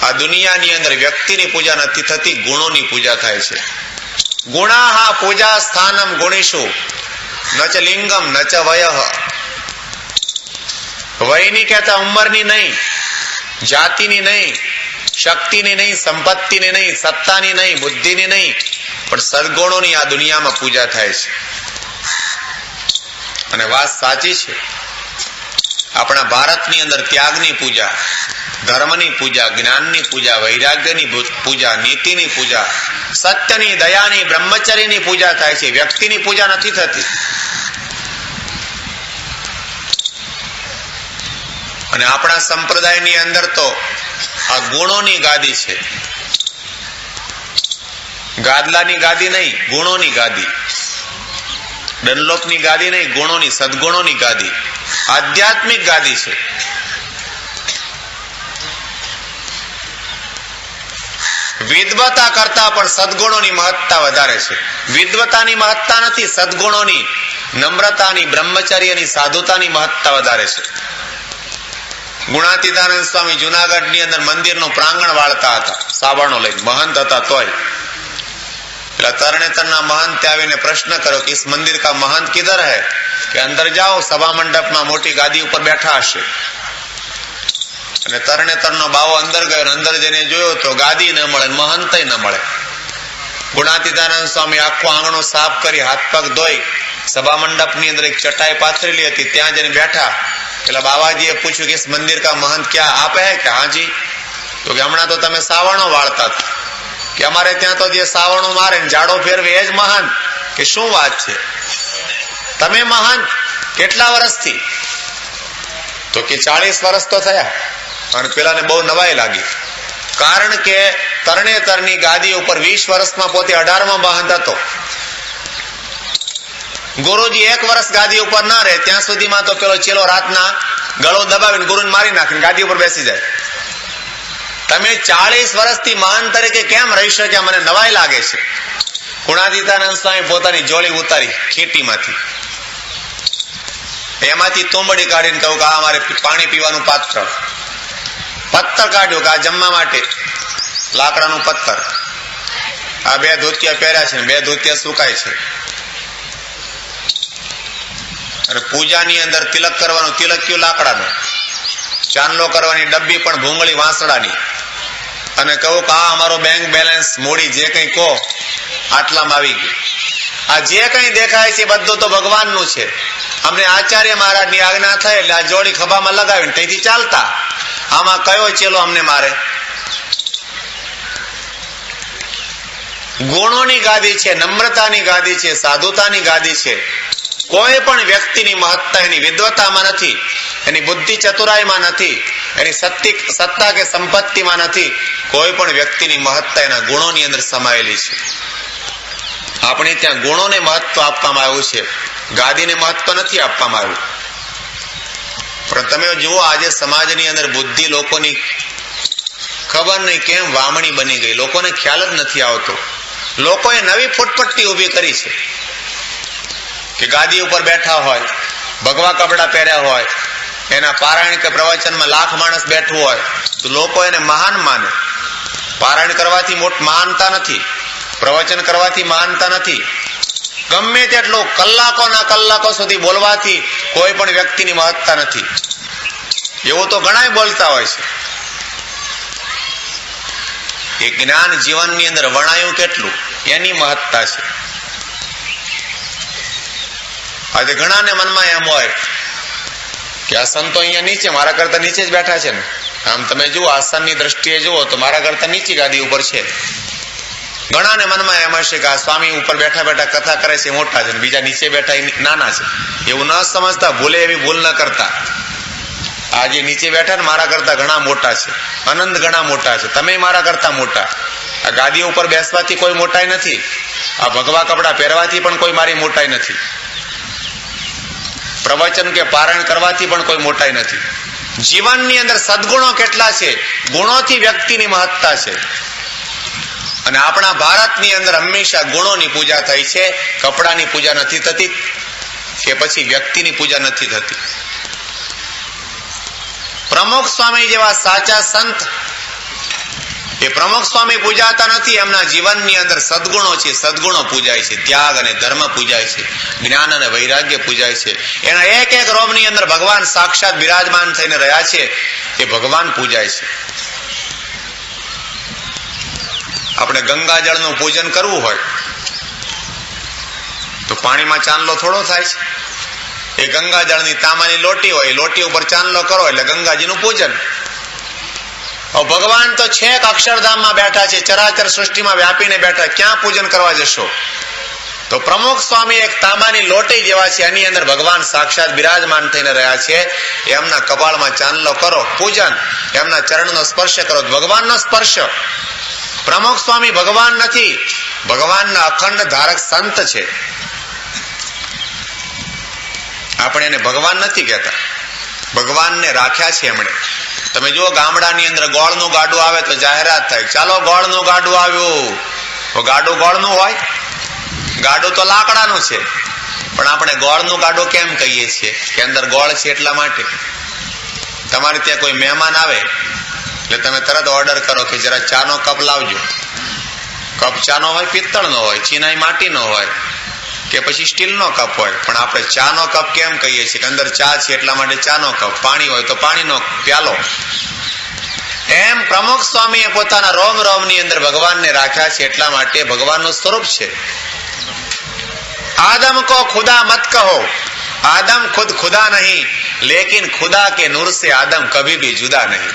આ દુનિયાની અંદર વ્યક્તિની પૂજા નથી થતી, ગુણોની પૂજા થાય છે. ગુણાહા પૂજા સ્થાનમ ગુણીષુ ન ચ લિંગમ ન ચ વયઃ. વયની કહેતા ઉંમરની નહીં, જાતિની નહીં, શક્તિની નહીં, સંપત્તિની નહીં, સત્તાની નહીં, બુદ્ધિની નહીં, પણ સદગુણોની આ દુનિયામાં પૂજા થાય છે. અને વાત સાચી છે. આપણા ભારતની અંદર ત્યાગની પૂજા, ધર્મની પૂજા, જ્ઞાનની પૂજા, વૈરાગ્યની પૂજા, નીતિની પૂજા, સત્યની, દયાની, બ્રહ્મચર્યની પૂજા થાય છે. વ્યક્તિની પૂજા નથી થતી. અને આપણા સંપ્રદાયની અંદર તો આ ગુણોની ગાદી છે. ગાદલાની ગાદી નહીં, ગુણોની ગાદી. ડનલોપની ગાદી નહીં, ગુણોની, સદગુણોની ગાદી, આધ્યાત્મિક ગાદી છે. વિદ્વતા કરતા પણ સદગુણોની મહત્તા વધારે છે. વિદ્વતાની મહત્તા નથી, સદગુણોની, નમ્રતાની, બ્રહ્મચર્યની, સાધુતાની મહત્તા વધારે છે. ગુણાતીતાનંદ સ્વામી જુનાગઢની અંદર મંદિરનું પ્રાંગણ વાળતા હતા, સાવરણો લઈને. મહંત હતા તોય. એટલે તરણેતરના મહંતે આવીને પ્રશ્ન કર્યો કે ઇસ મંદિર કા મહંત કિધર હૈ? કે અંદર જાઓ, સભા મંડપમાં મોટી ગાદી ઉપર બેઠા હશે. અને તરણેતરનો બાવો અંદર ગયો, અંદર જઈને જોયો તો ગાદી ન મળે, મહંતય ન મળે. ગુણાતીતાનંદ સ્વામી આખું આંગણું સાફ કરી, હાથ પગ ધોઈ, સભા મંડપની અંદર એક ચટાઈ પાથરેલી હતી, ત્યાં જઈને બેઠા. એટલે બાવાજીએ પૂછ્યું કે ઇસ મંદિર કા મહંત ક્યાં આપ હૈ? કે હાજી. તો કે હમણાં તો તમે સાવરણો વાળતા હતા. કે અમારે ત્યાં તો જે સાવરણો મારે ને જાડો ફેરવે એ જ મહંત. કે શું વાત છે, તમે મહંત કેટલા વર્ષથી? તો કે 40 વર્ષ તો થયા. અને પેલાને બહુ નવાઈ લાગી. કારણ કે તરણેતરની ગાદી ઉપર 20 વર્ષમાં પોતે 18માં મહંત હતો. ગુરુજી 1 વર્ષ ગાદી ઉપર ના રહે ત્યાં સુધીમાં તો પેલો ચેલો રાતના ગળો દબાવીને ગુરુને મારી નાખીને ગાદી ઉપર બેસી જાય. તમે 40 વર્ષથી મહંત તરીકે કેમ રહી શક્યા? મને નવાઈ લાગે છે. ગુણાતીતાનંદ સ્વામી પોતાની જોડી ઉતારી ખીટીમાંથી, એમાંથી તુંબડી કાઢીને કહું કે આ અમારે પાણી પીવાનું પાત્ર. પથ્થર કાઢ્યો કે આ જમવા માટે, લાકડાનું પથ્થર. આ 2 ધોતિયા પહેર્યા છે, 2 ધોતિયા સુકાય છે. અને પૂજાની અંદર તિલક કરવાનું, તિલક્યું લાકડાનું, ચાંદલો કરવાની ડબ્બી પણ ભૂંગળી વાંસડાની, અને કહું કે આ અમારો બેંક બેલેન્સ મૂડી જે કંઈ કહો આટલામાં આવી ગયું. આ જે કંઈ દેખાય છે બધું તો ભગવાનનું છે. અમને આચાર્ય મહારાજની આજ્ઞા થઈ એટલે આ જોડી ખભામાં લગાવીને ત્યાંથી ચાલતા. આમાં કયો ચેલો અમને મારે? ગુણોની ગાદી છે, નમ્રતાની ગાદી છે, સાધુતાની ગાદી છે. કોઈ પણ વ્યક્તિની મહત્તા એની વિદ્વતામાં નથી, એની બુદ્ધિ ચતુરાઈમાં નથી, એની સત્તા કે સંપત્તિમાં નથી. કોઈ પણ વ્યક્તિની મહત્તા એના ગુણોની અંદર સમાયેલી છે. આપણે ત્યાં ગુણોને મહત્વ આપવામાં આવ્યું છે, ગાદીને મહત્વ નથી આપવામાં આવ્યું. પણ તમે જુઓ આજે સમાજની અંદર બુદ્ધિ લોકોની ખબર નહીં કેમ વામણી બની ગઈ. લોકોને ખ્યાલ જ નથી આવતો. લોકોએ નવી ફૂટપટ્ટી ઉભી કરી છે કે ગાદી ઉપર બેઠા હોય, ભગવા કપડા પહેર્યા હોય, એના પારાયણ કે પ્રવચનમાં લાખ માણસ બેઠું હોય તો લોકો એને મહાન માને. પારાયણ કરવાથી મહાનતા નથી, પ્રવચન કરવાથી મહાનતા નથી. ગમે તેટલું કલાકોના કલાકો સુધી બોલવાથી કોઈ પણ વ્યક્તિની મહત્તા નથી. એવું તો ઘણા બોલતા હોય છે. એ જ્ઞાન જીવનની અંદર વણાયું કેટલું એની મહત્તા છે. આજે ઘણાને મનમાં એમ હોય કે આ સંતો અહીંયા નીચે, મારા કરતા નીચે જ બેઠા છે ને. આમ તમે જુઓ આસનની દ્રષ્ટિએ જુઓ તો મારા કરતા નીચી ગાદી ઉપર છે. ઘણાને મનમાં એમ હશે કે આ સ્વામી ઉપર બેઠા બેઠા કથા કરે છે મોટા છે, બીજા નીચે બેઠા નાના છે. એવું ન સમજતા, ભૂલે એવી ભૂલ ન કરતા. આ જે નીચે બેઠા ને મારા કરતા ઘણા મોટા છે, અનંત ઘણા મોટા છે. તમે મારા કરતા મોટા. આ ગાદી ઉપર બેસવાથી કોઈ મોટાઈ નથી, આ ભગવા કપડા પહેરવાથી પણ કોઈ મારી મોટાઈ નથી, પ્રવચન કે પારાયણ કરવાથી પણ કોઈ મોટાઈ નથી. જીવનની અંદર સદગુણો કેટલા છે, ગુણોથી વ્યક્તિની મહત્તા છે. અને આપણા ભારતની અંદર હંમેશા ગુણોની પૂજા થઈ છે, કપડાની પૂજા નથી થતી કે પછી વ્યક્તિની પૂજા નથી થતી. પ્રમુખ સ્વામી જેવા સાચા સંત એ પ્રમુખ સ્વામી પૂજાતા નથી, એમના જીવનની અંદર સદગુણો છે, સદગુણો પૂજાય છે. ત્યાગ અને ધર્મ પૂજાય છે, જ્ઞાન અને વૈરાગ્ય પૂજાય છે. એના એક એક રોમની અંદર ભગવાન સાક્ષાત બિરાજમાન થઈને રહ્યા છે, એ ભગવાન પૂજાય છે. આપણે ગંગાજળનું પૂજન કરવું હોય તો પાણીમાં ચાંદલો થોડો થાય છે. એ ગંગાજળની તાંબાની લોટી હોય, લોટી ઉપર ચાંદલો કરો એટલે ગંગાજીનું પૂજન. ભગવાન તો છેક અક્ષરધામમાં બેઠા છે, ચરાચર સૃષ્ટિમાં વ્યાપીને બેઠા, ક્યાં પૂજન કરવા જશો? તો પ્રમુખ સ્વામી એક તાંબાની લોટી જેવા છે, એની અંદર ભગવાન સાક્ષાત બિરાજમાન થઈને રહ્યા છે. એમના કપાળમાં ચાંદલો કરો, પૂજન. એમના ચરણનો સ્પર્શ કરો, ભગવાનનો સ્પર્શ. પ્રમુખ સ્વામી ભગવાન નથી, ભગવાનના અખંડ ધારક સંત છે. આપણે એને ભગવાન નથી કહેતા, ભગવાનને રાખ્યા છે એમણે. તમે જુઓ ગામડાની અંદર ગોળનું ગાડું આવે તો જાહેરાત થાય, ચાલો ગોળનું ગાડું આવ્યું. તો ગાડું ગોળનું હોય? ગાડું તો લાકડાનું છે. પણ આપણે ગોળનું ગાડું કેમ કહીએ છીએ? કે અંદર ગોળ છે એટલા માટે. તમારે ત્યાં કોઈ મહેમાન આવે એટલે તમે તરત ઓર્ડર કરો કે જરા ચાનો કપ લાવજો. કપ ચાનો હોય, પિત્તળનો હોય, ચીનાઈ માટીનો હોય કે પછી સ્ટીલનો કપ હોય. પણ આપણે ચાનો કપ કેમ કહીએ છીએ? કે અંદર ચા છે એટલા માટે ચાનો કપ. પાણી હોય તો પાણીનો પ્યાલો. એમ પ્રમુખ સ્વામીએ પોતાના રોમ રોમની અંદર ભગવાનને રાખ્યા છે એટલા માટે ભગવાનનું સ્વરૂપ છે. आदम को खुदा मत कहो, आदम खुद खुदा नहीं, लेकिन खुदा के नूर से आदम कभी भी जुदा नहीं.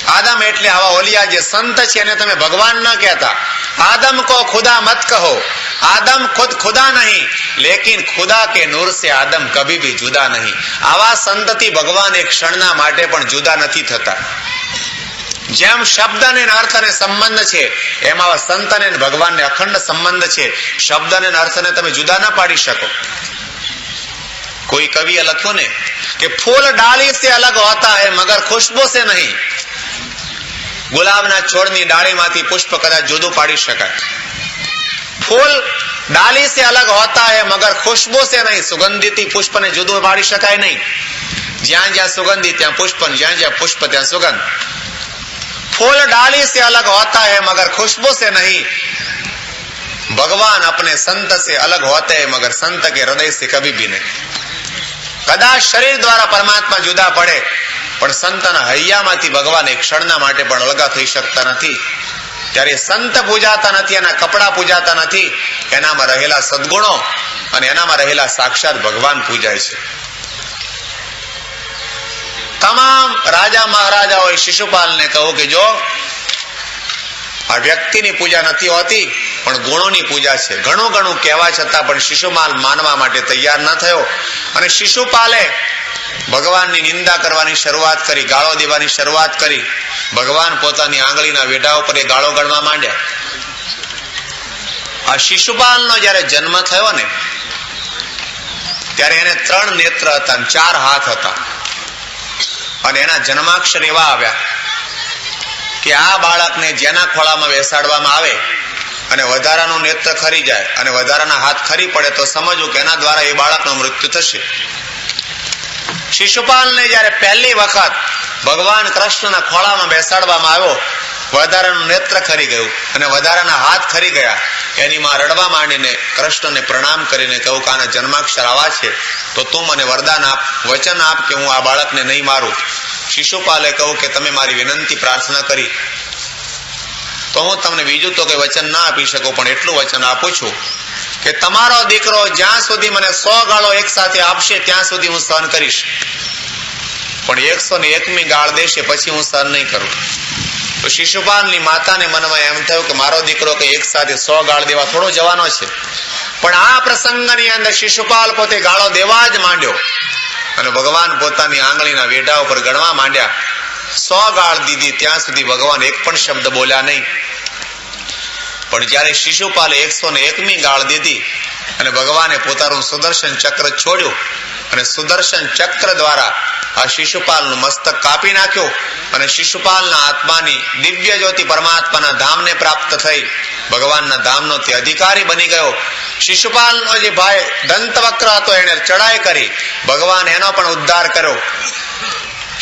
આદમ એટલે આવા ઓલિયા જે સંત છે એને તમે ભગવાન ન કહેતા. આદમ કો ખુદા મત કહો, આદમ ખુદ ખુદા નહીં, લેકિન ખુદા કે નૂર સે આદમ કભી ભી જુદા નહીં. આવા સંતથી ભગવાન એક ક્ષણના માટે પણ જુદા નથી થતા. જેમ શબ્દ અને અર્થ અને સંબંધ છે, એમ આવા સંત અને ભગવાનને અખંડ સંબંધ છે. શબ્દ અને અર્થને તમે જુદા ના પાડી શકો. કોઈ કવિએ લખ્યું ને કે ફૂલ ડાળી સે અલગ હોતા હૈ મગર ખુશ્બુ સે નહીં. ગુલાબના છોડની ડાળીમાંથી પુષ્પ કદાચ જુદું પાડી શકાય. ફૂલ ડાળી સે અલગ હોતા હૈ મગર ખુશ્બુ સે નહીં. સુગંધિત પુષ્પને જુદું પાડી શકાય નહીં. જ્યાં જ્યાં સુગંધી ત્યાં પુષ્પ, જ્યાં જ્યાં પુષ્પ ત્યાં સુગંધ. फूल डाली से अलग होता है मगर खुशबू से नहीं, भगवान अपने संत से अलग होते हैं मगर संत के हृदय से कभी भी नहीं। कदाच शरीर द्वारा परमात्मा जुदा પડે પણ સંતના હૈયામાંથી ભગવાન એક ક્ષણના માટે પણ અલગ થઈ શકતા નથી। ત્યારે સંત પૂજાતા નથી, એના કપડા પૂજાતા નથી, એનામાં રહેલા સદગુણો અને એનામાં રહેલા સાક્ષાત ભગવાન પૂજાય છે। તમામ રાજા મહારાજાઓએ શિશુપાલને કહ્યું કે જો આ વ્યક્તિની પૂજા નથી હોતી પણ ગુણોની પૂજા છે। ઘણું ઘણું કહેવા છતાં પણ શિશુપાલ માનવા માટે તૈયાર ન થયો અને શિશુપાલે ભગવાનની નિંદા કરવાની શરૂઆત કરી, ગાળો દેવાની શરૂઆત કરી। ભગવાન પોતાની આંગળીના વેઢા ઉપર એ ગાળો ગણવા માંડ્યા। આ શિશુપાલનો જયારે જન્મ થયો ને ત્યારે એને 3 નેત્ર હતા, 4 હાથ હતા અને એના જન્માક્ષર એવા આવ્યા કે આ બાળકને જેના ખોળામાં બેસાડવામાં આવે અને વધારાનું નેત્ર ખરી જાય અને વધારાના હાથ ખરી પડે તો સમજવું કે એના દ્વારા એ બાળકનું મૃત્યુ થશે। શિશુપાલને જયારે પહેલી વખત ભગવાન કૃષ્ણના ખોળામાં બેસાડવામાં આવ્યો, વધારાનું નેત્ર ખરી ગયું અને વધારાના હાથ ખરી ગયા। એની માં રડવા માંડીને કૃષ્ણને પ્રણામ કરીને કહું કે આના જન્માક્ષર આવા છે તો તું મને વરદાન આપ, વચન આપ કે હું આ બાળકને નહીં મારું। શિશુપાલે કહું કે તમે મારી વિનંતી પ્રાર્થના કરી તો હું તમને બીજું તો કઈ વચન ના આપી શકું પણ એટલું વચન આપું છું કે તમારો દીકરો જ્યાં સુધી મને 100 ગાળો એક સાથે આપશે ત્યાં સુધી હું સહન કરીશ, પણ 101મી ગાળ દેશે પછી હું સહન નહીં કરું। તો શિશુપાલની માતાને મનમાં એમ થયું કે મારો દીકરો કઈ એક સાથે 100 ગાળ દેવા થોડો જવાનો છે, પણ આ પ્રસંગની અંદર શિશુપાલ પોતે ગાળો દેવા જ માંડ્યો અને ભગવાન પોતાની આંગળીના વેઢા ઉપર ગણવા માંડ્યા। 100 ગાળ દીધી ત્યાં સુધી ભગવાન એક પણ શબ્દ બોલ્યા નહીં, પણ જયારે શિશુપાલે 101મી ગાળ દીધી અને ભગવાને પોતાનું સુદર્શન ચક્ર છોડ્યું અને સુદર્શન ચક્ર દ્વારા આ શિશુપાલનું મસ્તક કાપી નાખ્યું અને શિશુપાલના આત્માની દિવ્ય જ્યોતિ પરમાત્માના ધામને પ્રાપ્ત થઈ, ભગવાનના ધામનો તે અધિકારી બની ગયો। શિશુપાલનો જે ભાઈ દંતવક્ર હતો એને ચડાઈ કરી, ભગવાન એનો પણ ઉદ્ધાર કર્યો।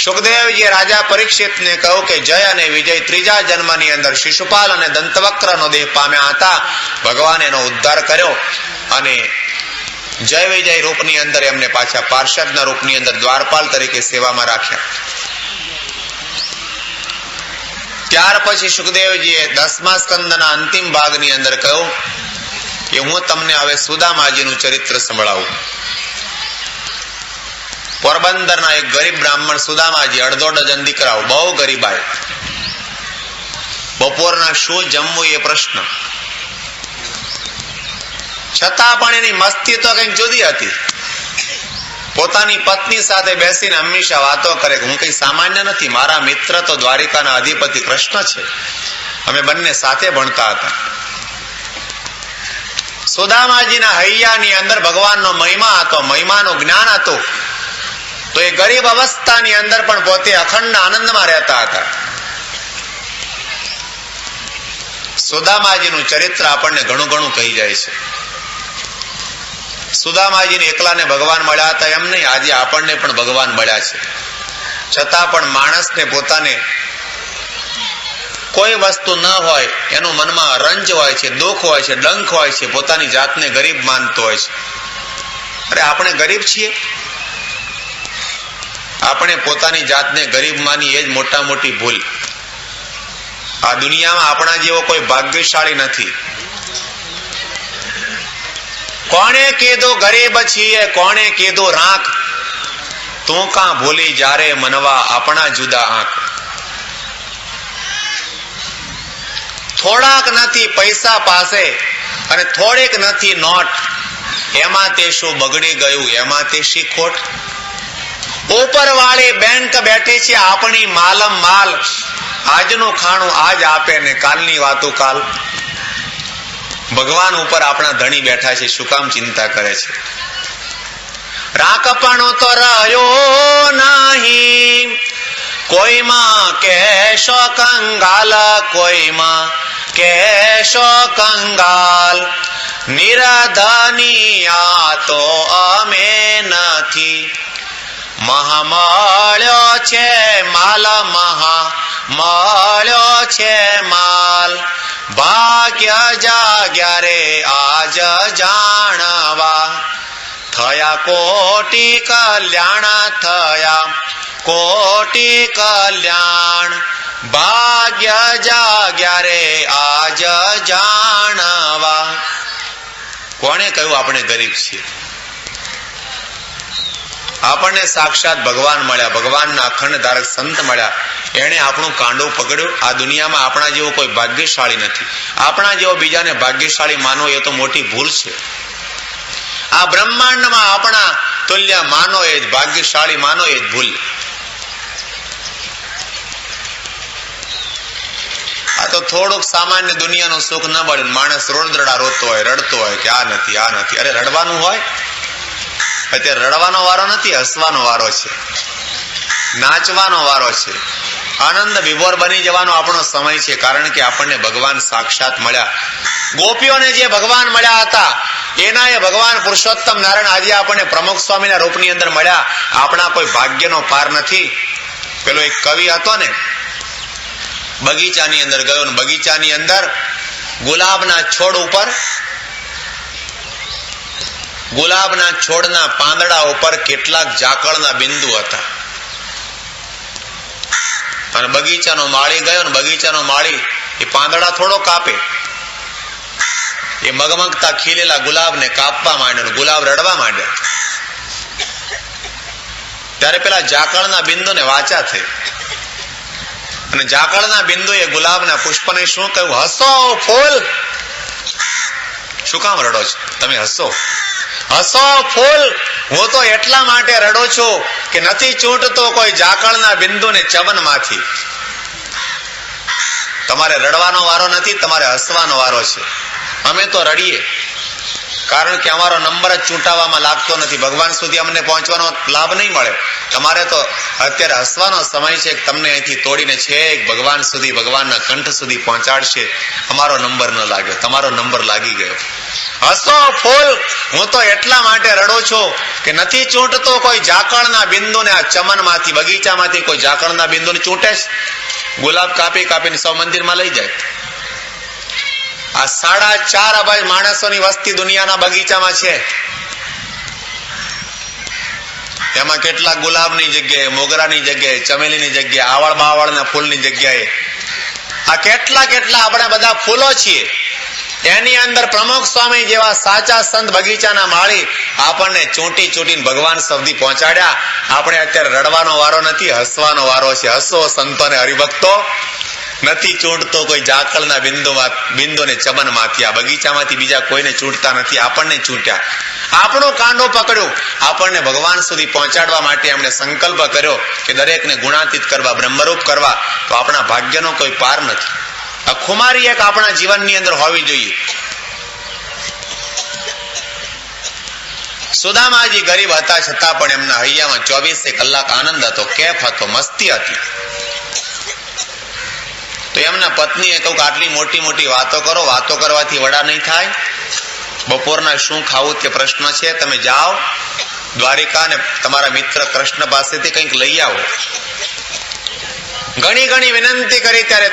સુખદેવજીએ રાજા પરીક્ષિતને કહ્યું કે જય અને વિજય ત્રીજા જન્મની અંદર શિશુપાલ અને દંતવક્રનો દેહ પામ્યા હતા, ભગવાન એનો ઉદ્ધાર કર્યો અને જય વિજય રૂપની અંદર એમને પાછા પાર્ષદના રૂપની અંદર દ્વારપાલ તરીકે સેવામાં રાખ્યા। ત્યાર પછી સુખદેવજીએ 10મા સ્કંદના અંતિમ ભાગની અંદર કહ્યું કે હું તમને હવે સુદામાજીનું ચરિત્ર સંભળાવું। પોરબંદરના એક ગરીબ બ્રાહ્મણ સુદામાજી, 1.5 ડઝન દીકરાઓ, બહુ ગરીબાઈ, બપોરના શું જમવું એ પ્રશ્ન, છતાં પણ એની મસ્તી તો કઈક જુદી હતી। પોતાની પત્ની સાથે બેસીને હંમેશા વાતો કરે કે હું કઈ સામાન્ય નથી, મારા મિત્ર તો દ્વારિકાના અધિપતિ કૃષ્ણ છે, અમે બંને સાથે ભણતા હતા। સુદામાજીના હૈયાની અંદર ભગવાનનો મહિમા હતો, મહિમાનું જ્ઞાન હતું, તો એ ગરીબ અવસ્થાની અંદર પણ પોતે અખંડ આનંદમાં રહેતા હતા। સુદામાજીનું ચરિત્ર આપણને ઘણું ઘણું કહી જાય છે। સુદામાજીને એકલાને ભગવાન મળ્યા હતા એમ નહીં, આજે આપણને પણ ભગવાન મળ્યા છે, છતાં પણ માણસને પોતાને કોઈ વસ્તુ ન હોય એનું મનમાં રંજ હોય છે, દુઃખ હોય છે, ડંખ હોય છે, પોતાની જાતને ગરીબ માનતો હોય છે। અરે આપણે ગરીબ છીએ, આપણે પોતાની જાતને ગરીબ માની એ જ મોટા મોટી ભૂલ। આ દુનિયામાં આપણા જેવો કોઈ ભાગ્યશાળી નથી। કોણે કીધું ગરીબ છીએ, કોણે કીધું રાખ, તું કાં ભૂલી જારે મનવા આપણા જુદા આંખ। થોડાક નથી પૈસા પાસે અને થોડીક નથી નોટ, એમાં તે શું બગડી ગયું, એમાં તે શી ખોટ। ઉપર વાળી બેંક બેઠી છે આપણી માલમ માલ, આજનું ખાણું આજ આપે ને કાલની વાતો કાલ। ભગવાન ઉપર આપણા ધણી બેઠા છે, શું કામ ચિંતા કરે છે। રાકપણું તો રહ્યો નહીં, કોઈમાં કેશો કંગાલ, કોઈમાં કેશો કંગાલ, નિરાધનિયા તો અમે નથી, મહા મળ્યો છે માલ, મહા મળ્યો ભાગ્ય જાગ્યા રે આજ જાણવા, થયા કોટી કલ્યાણ, થયા કોટી કલ્યાણ, ભાગ્ય જાગ્યા રે આજ જાણવા. કોણે કહ્યું આપણે ગરીબ છીએ? આપણને સાક્ષાત ભગવાન મળ્યા, ભગવાનના અખંડ ધારક સંત મળ્યા, એને આપણું કાંડું પકડ્યું. આ દુનિયામાં આપણા જેવો કોઈ ભાગ્યશાળી નથી. આપણા જેવો બીજાને ભાગ્યશાળી માનો એ તો મોટી ભૂલ છે. આ બ્રહ્માંડમાં આપણા તુલ્ય માનો એ જ ભાગ્યશાળી, માનો એ જ ભૂલ. આ તો થોડુંક સામાન્ય દુનિયાનું સુખ ન મળ્યું, માણસ રોડદરડા રોતો હોય, રડતો હોય કે આ નથી, આ નથી. અરે રડવાનું હોય, અત્યારે રડવાનો વારો નથી, હસવાનો વારો છે, નાચવાનો વારો છે, આનંદ વિભોર બની જવાનો આપણો સમય છે. કારણ કે આપણને ભગવાન સાક્ષાત મળ્યા. ગોપીઓને જે ભગવાન મળ્યા હતા એના એ ભગવાન પુરુષોત્તમ નારાયણ આજે આપણને પ્રમુખ સ્વામીના રૂપની અંદર મળ્યા. આપણા કોઈ ભાગ્યનો પાર નથી. પેલો એક કવિ હતો ને, બગીચાની અંદર ગયો ને બગીચાની અંદર ગુલાબના છોડ ઉપર, ગુલાબના છોડના પાંદડા ઉપર કેટલાક ઝાકળના બિંદુ હતા. અને બગીચાનો માળી ગયો ને બગીચાનો માળી એ પાંદડા થોડો કાપે, એ મગમગતા ખીલેલા ગુલાબને કાપવા માંડ્યો, ગુલાબ રડવા માંડ્યા. ત્યારે પેલા ઝાકળના બિંદુને વાચા થઈ અને ઝાકળના બિંદુએ ગુલાબના પુષ્પને શું કહ્યું? હસો ફૂલ. શું કામ રડો છો તમે? હસો, હસો ફૂલ. હું તો એટલા માટે રડું છું કે નથી છૂટતો કોઈ ઝાકળના બિંદુને ચમનમાંથી. તમારે રડવાનો વારો નથી, તમારે હસવાનો વારો છે. અમે તો રડીએ કારણ કે અમારો નંબર જ ચૂંટાવામાં લાગતો નથી. ભગવાન સુધી અમને પહોંચવાનો લાભ નહીં મળે. તમારે તો અત્યારે હસવાનો સમય છે. તમને અહીંથી તોડીને છેક ભગવાન સુધી, ભગવાનના કંઠ સુધી પહોંચાડશે. અમારો નંબર ન લાગ્યો, તમારો નંબર લાગી ગયો. હસો ફૂલ. હું તો એટલા માટે રડું છું કે નથી ચૂંટતો કોઈ ઝાકળના બિંદુને. આ ચમનમાંથી, બગીચામાંથી કોઈ ઝાકળના બિંદુને ચૂંટે છે? ગુલાબ કાપી કાપીને સૌ મંદિરમાં લઈ જાય. આ 4.5 અબજ માણસોની વસ્તી દુનિયાના બગીચામાં છે. એમાં કેટલાક ગુલાબની જગ્યાએ, મોગરાની જગ્યાએ, ચમેલીની જગ્યાએ, આવળ બાવળના ફૂલની જગ્યાએ આ કેટલા કેટલા આપણે બધા ફૂલો છીએ. એની અંદર પ્રમુખ સ્વામી જેવા સાચા સંત બગીચાના માળી આપણને ચૂંટી ચૂંટીને ભગવાન સુધી પહોંચાડ્યા. આપણે અત્યારે રડવાનો વારો નથી, હસવાનો વારો છે. હસો સંતો ને હરિભક્તો. નથી ચૂંટતો કોઈ ઝાકળના બિંદુને ચમનમાંથી. આ બગીચામાંથી બીજા કોઈને ચૂંટતા નથી, આપણને ચૂંટ્યા. આપણું કાંડો પકડ્યું. આપણને ભગવાન સુધી પહોંચાડવા માટે એમણે સંકલ્પ કર્યો કે દરેકને ગુણાતીત કરવા, બ્રહ્મરૂપ કરવા. તો આપણા ભાગ્યનો કોઈ પાર નથી. આ ખુમારી એક આપણા જીવનની અંદર હોવી જોઈએ. સુદામાજી ગરીબ હતા છતાં પણ એમના હૈયામાં 24 કલાક આનંદ હતો, કેફ હતો, મસ્તી હતી. તો એમના પત્નીએ કહ્યું કે આટલી મોટી મોટી વાતો કરો, વાતો કરવાથી વડા નહીં થાય. બપોરના શું ખાવું તે પ્રશ્ન છે. તમે જાઓ દ્વારિકા ને તમારા મિત્ર કૃષ્ણ પાસેથી કંઈક લઈ આવો. ઘણી ઘણી વિનંતી કરી ત્યારે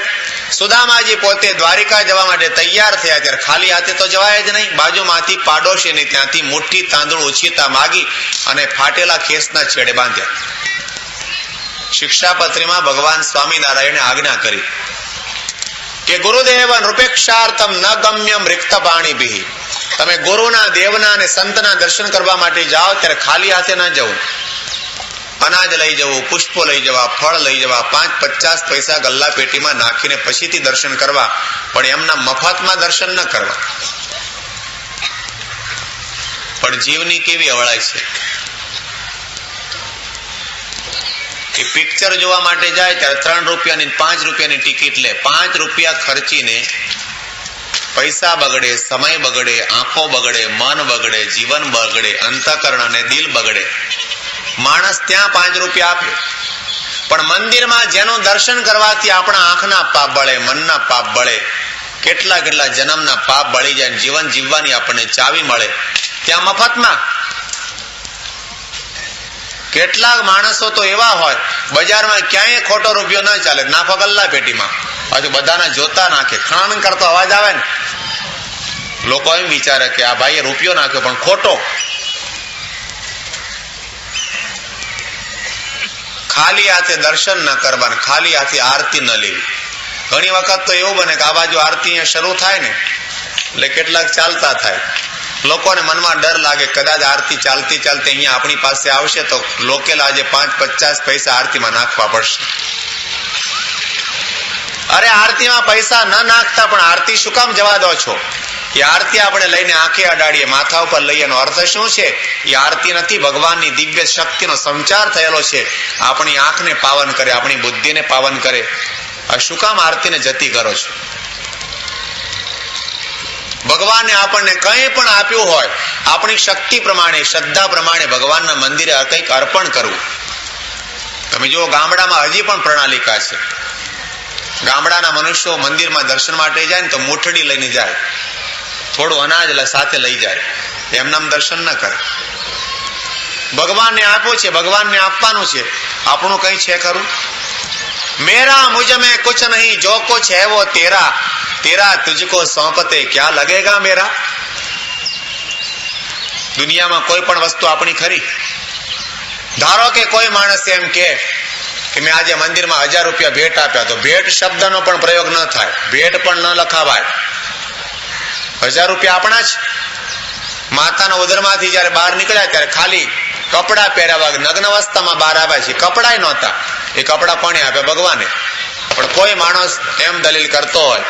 સુદામાજી પોતે દ્વારિકા જવા માટે તૈયાર થયા. ત્યારે ખાલી હાથે તો જવાય જ નહીં. બાજુમાંથી પાડોશીને ત્યાંથી મુઠ્ઠી તાંદૂળ ઉછીતા માગી અને ફાટેલા ખેસના છેડે બાંધ્યા. શિક્ષાપત્રીમાં ભગવાન સ્વામિનારાયણે આજ્ઞા કરી કે ગુરુદેવ નૃપેક્ષાર્થમ ન ગમ્યમ રિક્ત પાણીભિ. તમે ગુરુના, દેવના અને સંતના દર્શન કરવા માટે જાઓ ત્યારે ખાલી હાથે ન જવું. અનાજ લઈ જવું, પુષ્પો લઈ જવા, ફળ લઈ જવા, 5-50 પૈસા ગલ્લા પેટીમાં નાખીને પછીથી દર્શન કરવા, પણ એમના મફતમાં દર્શન ન કરવા. પણ જીવની કેવી અવળાઈ છે. એ પિક્ચર જોવા માટે જાય ત્યારે 3 રૂપિયાની 5 રૂપિયાની ટિકિટ લે. 5 રૂપિયા ખર્ચીને પૈસા બગડે, સમય બગડે, આંખો બગડે, મન બગડે, જીવન બગડે, અંતઃકરણ અને દિલ બગડે. માણસ ત્યાં 5 રૂપિયા આપે, પણ મંદિરમાં જેનું દર્શન કરવાથી આપણા આંખના પાપ બળે, મનના પાપ બળે, કેટલા કેટલા જન્મના પાપ બળી જાય, જીવન જીવવાની આપણને ચાવી મળે. ત્યાં મફતમાં કેટલાક માણસો તો એવા હોય, બજારમાં ક્યાંય ખોટો રૂપિયો ન ચાલે, નાખો ગલ્લા પેટીમાં, હજુ બધાને જોતા નાખે, ખાણ કરતો અવાજ આવે ને, લોકો એમ વિચારે કે આ ભાઈએ રૂપિયો નાખ્યો પણ ખોટો. ખાલી હાથે દર્શન ન કરવાના, ખાલી હાથે આરતી ન લેવી. ઘણી વખત તો એવું બને કે આ બાજુ આરતી અહીંયા શરૂ થાય ને એટલે કેટલાક ચાલતા થાય, લોકોને મનમાં ડર લાગે કદાચ આરતી ચાલતી ચાલતી અહીંયા આપણી પાસે આવશે તો લોકેલા આજે 5-50 પૈસા આરતીમાં નાખવા પડશે. અરે આરતીમાં પૈસા ન નાખતા પણ આરતી શું કામ જવા દો છો? એ આરતી આપણે લઈને આંખે અડાડીએ, માથા ઉપર લઈએ, એનો અર્થ શું છે? એ આરતી નથી, ભગવાનની દિવ્ય શક્તિનો સંચાર થયેલો છે. આપણી આંખને પાવન કરે, આપણી બુદ્ધિને પાવન કરે. આ શું કામ આરતીને જતી કરો છો? ભગવાને આપણને કંઈ પણ આપ્યું હોય, આપણી શક્તિ પ્રમાણે, શ્રદ્ધા પ્રમાણે ભગવાનના મંદિરે કંઈક અર્પણ કરવું. તમે જુઓ, ગામડામાં હજી પણ પ્રણાલિકા છે. ગામડાના મનુષ્યો મંદિરમાં દર્શન માટે જાય ને તો મૂઠડી લઈને જાય, થોડું અનાજ સાથે લઈ જાય, એમનામ દર્શન ન કરે. ભગવાનને આપ્યું છે, ભગવાનને આપવાનું છે, આપણું કઈ છે ખરું? મેરા મુझ में कुछ नहीं, जो कुछ है वो तेरा, तेरा तुझको सौंपते क्या लगेगा मेरा. દુનિયામાં કોઈ પણ વસ્તુ આપણી ખરી? ધારો કે કોઈ માણસ એમ કે મેં આજે મંદિરમાં 1000 રૂપિયા ભેટ આપ્યા, તો ભેટ શબ્દનો પણ પ્રયોગ ન થાય, ભેટ પણ ન લખાવાય. 1000 રૂપિયા આપણા જ. માતાના ઉદરમાંથી જયારે બહાર નીકળ્યા ત્યારે ખાલી કપડા પહેરાવા, નગ્ન અવસ્થામાં બહાર આવ્યા છે, કપડાય નહોતા. એ કપડા કોને આપ્યા? ભગવાને. પણ કોઈ માણસ એમ દલીલ કરતો હોય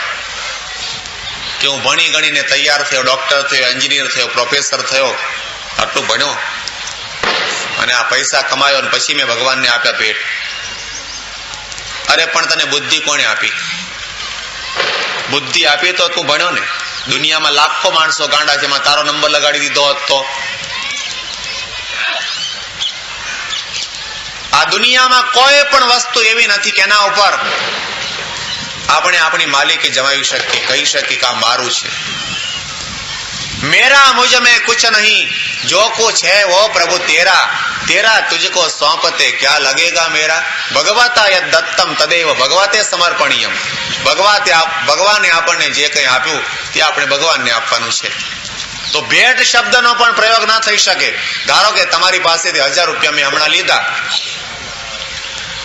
કે હું ભણી ગણીને તૈયાર થયો, ડોક્ટર થયો, એન્જિનિયર થયો, પ્રોફેસર થયો, આટલું ભણ્યો અને આ પૈસા કમાયો અને પછી મેં ભગવાનને આપ્યા ભેટ. અરે પણ તને બુદ્ધિ કોને આપી? બુદ્ધિ આપી તો તું ભણ્યો ને. દુનિયામાં લાખો માણસો ગાંડા છે, એમાં તારો નંબર લગાડી દીધો હોત તો? આ દુનિયામાં કોઈ પણ વસ્તુ એવી નથી કે એના ઉપર આપણે આપણી માલિકી જમાવી શકીએ, કહી શકીએ કે આ મારું છે. મેરા મુझ में कुछ नहीं, जो कुछ है वो प्रभु तेरा, तेरा तुझको सौंपते क्या लगेगा मेरा. ભગવતા યદ દત્તમ તદેવ ભગવતે સમર્પણીયમ. ભગવાને આપણને જે કંઈ આપ્યું તે આપણે ભગવાનને આપવાનું છે. તો ભેટ શબ્દનો પણ પ્રયોગ ના થઈ શકે. ધારો કે તમારી પાસેથી 1000 રૂપિયા મેં હમણાં લીધા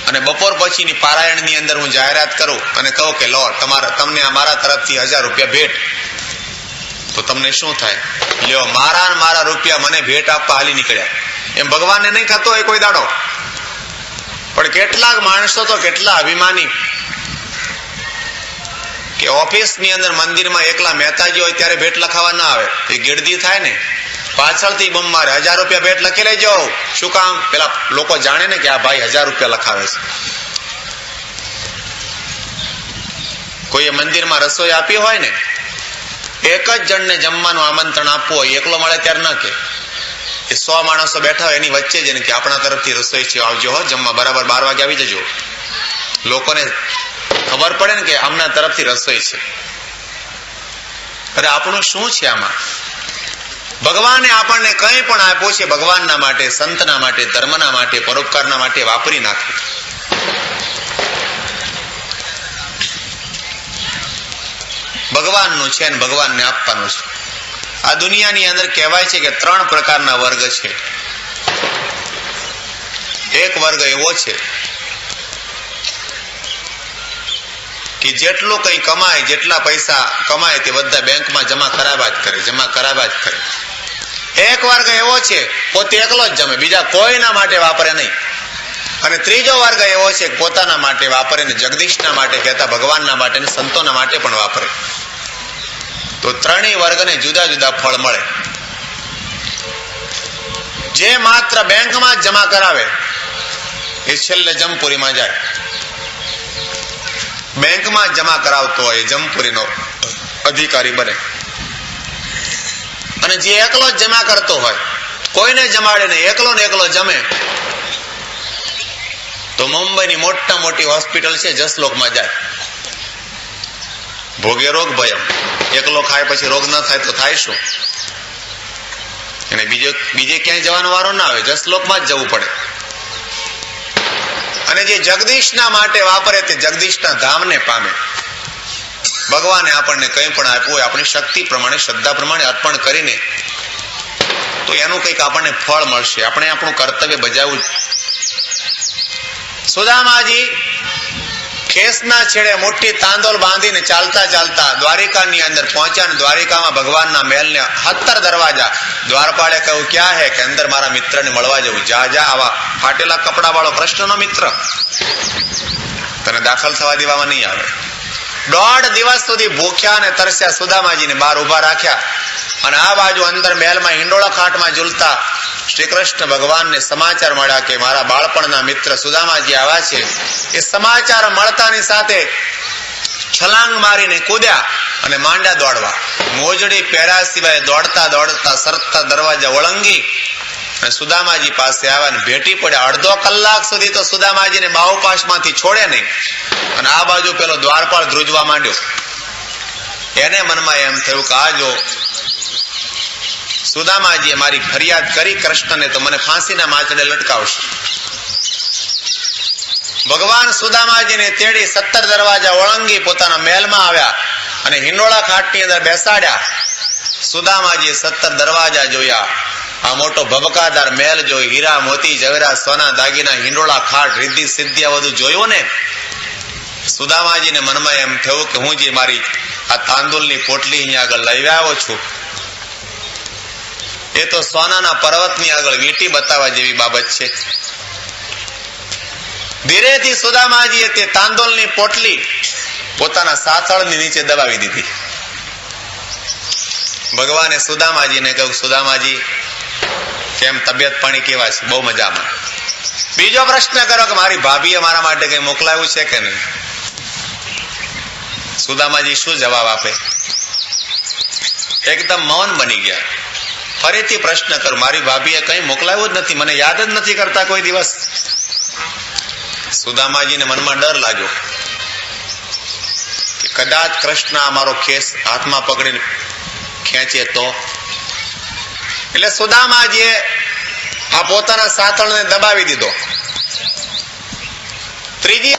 અને બપોર પછીની પારાયણની અંદર હું જાહેરાત કરું અને કહું કે લો તમને મારા તરફથી 1000 રૂપિયા ભેટ, તો તમને શું થાય? લ્યો, મારા રૂપિયા મને ભેટ આપવા હાલી નીકળ્યા. એમ ભગવાનને નહીં થતો હોય કોઈ દાડો? પણ કેટલાક માણસો તો કેટલા અભિમાની કે ઓફિસની અંદર, મંદિરમાં એકલા મહેતાજી હોય ત્યારે ભેટ લખાવા ના આવે, એ ગીરદી થાય ને, પાછળથી બમ મારે 1000 રૂપિયા ભેટ લખી લેજો. શું કામ? પેલા લોકો જાણે ને કે આ ભાઈ 1000 રૂપિયા લખાવે છે. કોઈએ મંદિરમાં રસોઈ આપી હોય ને, એક જ જણને જમવાનું આમંત્રણ આપવું હોય, એકલો મળે ત્યારે ન કે, એ 100 માણસો બેઠા હોય એની વચ્ચે જઈને કે આપણા તરફથી રસોઈ છે, આવજો હો જમવા, બરાબર 12 વાગે આવી જજો. લોકોને ખબર પડે ને કે આમના તરફથી રસોઈ છે. અરે આપણું શું છે આમાં? ભગવાને આપણને કંઈ પણ આપ્યું છે ભગવાનના માટે, સંતના માટે, ધર્મના માટે, પરોપકારના માટે વાપરી નાખે. ભગવાનનું છે અને ભગવાનને આપવાનું છે. આ દુનિયાની અંદર કહેવાય છે કે 3 પ્રકારના વર્ગ છે. એક વર્ગ એવો છે કે જેટલું કંઈ કમાય, જેટલા પૈસા કમાય તે બધા બેંકમાં જમા કરાવ્યા જ કરે. એક વર્ગ એવો છે પોતે એકલો જ જમે, બીજા કોઈના માટે વાપરે નહીં. અને ત્રીજો વર્ગ એવો છે પોતાના માટે વાપરે ને જગદીશના માટે કહેતા ભગવાનના માટે ને સંતોના માટે પણ વાપરે. તો ત્રણેય વર્ગને જુદા જુદા ફળ મળે. જે માત્ર બેંકમાં જ જમા કરાવે એ છેલ્લે જમપુરીમાં જાય. બેંકમાં જમા કરાવતો હોય જમપુરીનો અધિકારી બને. અને જે એકલો જ જમા કરતો હોય, કોઈને જમાડે નહીં, એકલો ને એકલો જમે, તો મુંબઈની મોટા મોટી હોસ્પિટલ છે જસલોકમાં જાય. ભોગે રોગ ભયમ. એકલો ખાય પછી રોગ ન થાય તો થાય શું? એને બીજે ક્યાંય જવાનો વારો ના આવે, જસલોકમાં જ જવું પડે. અને જે જગદીશના માટે વાપરે તે જગદીશના ધામને પામે. ભગવાને આપણને કંઈ પણ આપ્યું હોય આપણી શક્તિ પ્રમાણે, શ્રદ્ધા પ્રમાણે અર્પણ કરીને તો એનું કંઈક આપણને ફળ મળશે. આપણે આપણું કર્તવ્ય બજાવવું. સુદામાજી ખેસના છેડે મોટી તાંદોલ બાંધીને ચાલતા ચાલતા દ્વારિકાની અંદર પહોંચ્યા. અને દ્વારિકામાં ભગવાનના મહેલને 17 દરવાજા. દ્વારપાળે કહ્યું ક્યાં હે? કે અંદર મારા મિત્રને મળવા જવું. જા જા, આવા ફાટેલા કપડા વાળો કૃષ્ણનો મિત્ર તને દાખલ થવા દેવામાં નહીં આવે. 1.5 દિવસ સુધી ભૂખ્યા અને તરસ્યા સુદામાજીને બહાર ઉભા રાખ્યા. અને આ બાજુ અંદર મહેલમાં હિંડોળા ખાટમાં ઝૂલતા શ્રી કૃષ્ણ ભગવાનને સમાચાર મળ્યા કે મારા બાળપણના મિત્ર સુદામાજી આવ્યા છે. એ સમાચાર મળતાની સાથે છલાંગ મારીને કૂદ્યા અને માંડ્યા દોડવા. મોજડી પહેર્યા સિવાય દોડતા દોડતા સરકતા દરવાજા ઓળંગી અને સુદામાજી પાસે આવ્યા અને ભેટી પડ્યા. 1/2 કલાક સુધી તો સુદામાજીને બાહુપાશમાંથી છોડે નહીં. અને આ બાજુ પેલો દ્વારપાળ ધ્રુજવા માંડ્યો. એને મનમાં એમ થયું કે આ જો સુદામાજીએ મારી ફરિયાદ કરી કૃષ્ણને તો મને ફાંસીના માંચડે લટકાવશે. ભગવાન સુદામાજીને તેડી 17 દરવાજા ઓળંગી પોતાના મહેલમાં આવ્યા અને હિંડોળા ખાટની અંદર બેસાડ્યા. સુદામાજીએ 17 દરવાજા જોયા. આ મોટો ભબકાદાર મહેલ જોઈ. હીરા મોતી જવેરા સોના દાગીના હિંડોળા ખાટ રિદ્ધિ સિદ્ધિ આ બધું જોયું ને. સુદામાજીને મનમાં એમ થયું કે હું જે મારી આ તાંદુલની પોટલી અહીંયા આગળ લઈ આવ્યો છું એ તો સોનાના પર્વતની આગળ વીંટી બતાવવા જેવી બાબત છે. ધીરેથી સુદામાજીએ તે તાંદોલની પોટલી પોતાના સાથળની નીચે દબાવી દીધી. ભગવાને સુદામાજીને કહ્યું સુદામાજી કેમ તબિયત પાણી કેવા છે? બહુ મજામાં. બીજો પ્રશ્ન કરો કે મારી ભાભીએ મારા માટે કઈ મોકલાવ્યું છે કે નહીં? સુદામાજી શું જવાબ આપે? એકદમ મૌન બની ગયા. ફરીથી પ્રશ્ન કરો મારી ભાભીએ કઈ મોકલાવ્યું જ નથી, મને યાદ જ નથી કરતા કોઈ દિવસ. સુદામાજીને મનમાં ડર લાગ્યો કે કદાચ કૃષ્ણ અમારો ખેસ હાથમાં પકડીને ખેંચે તો. એટલે સુદામાજીએ આ પોતાના સાથળને દબાવી દીધો. ત્રીજી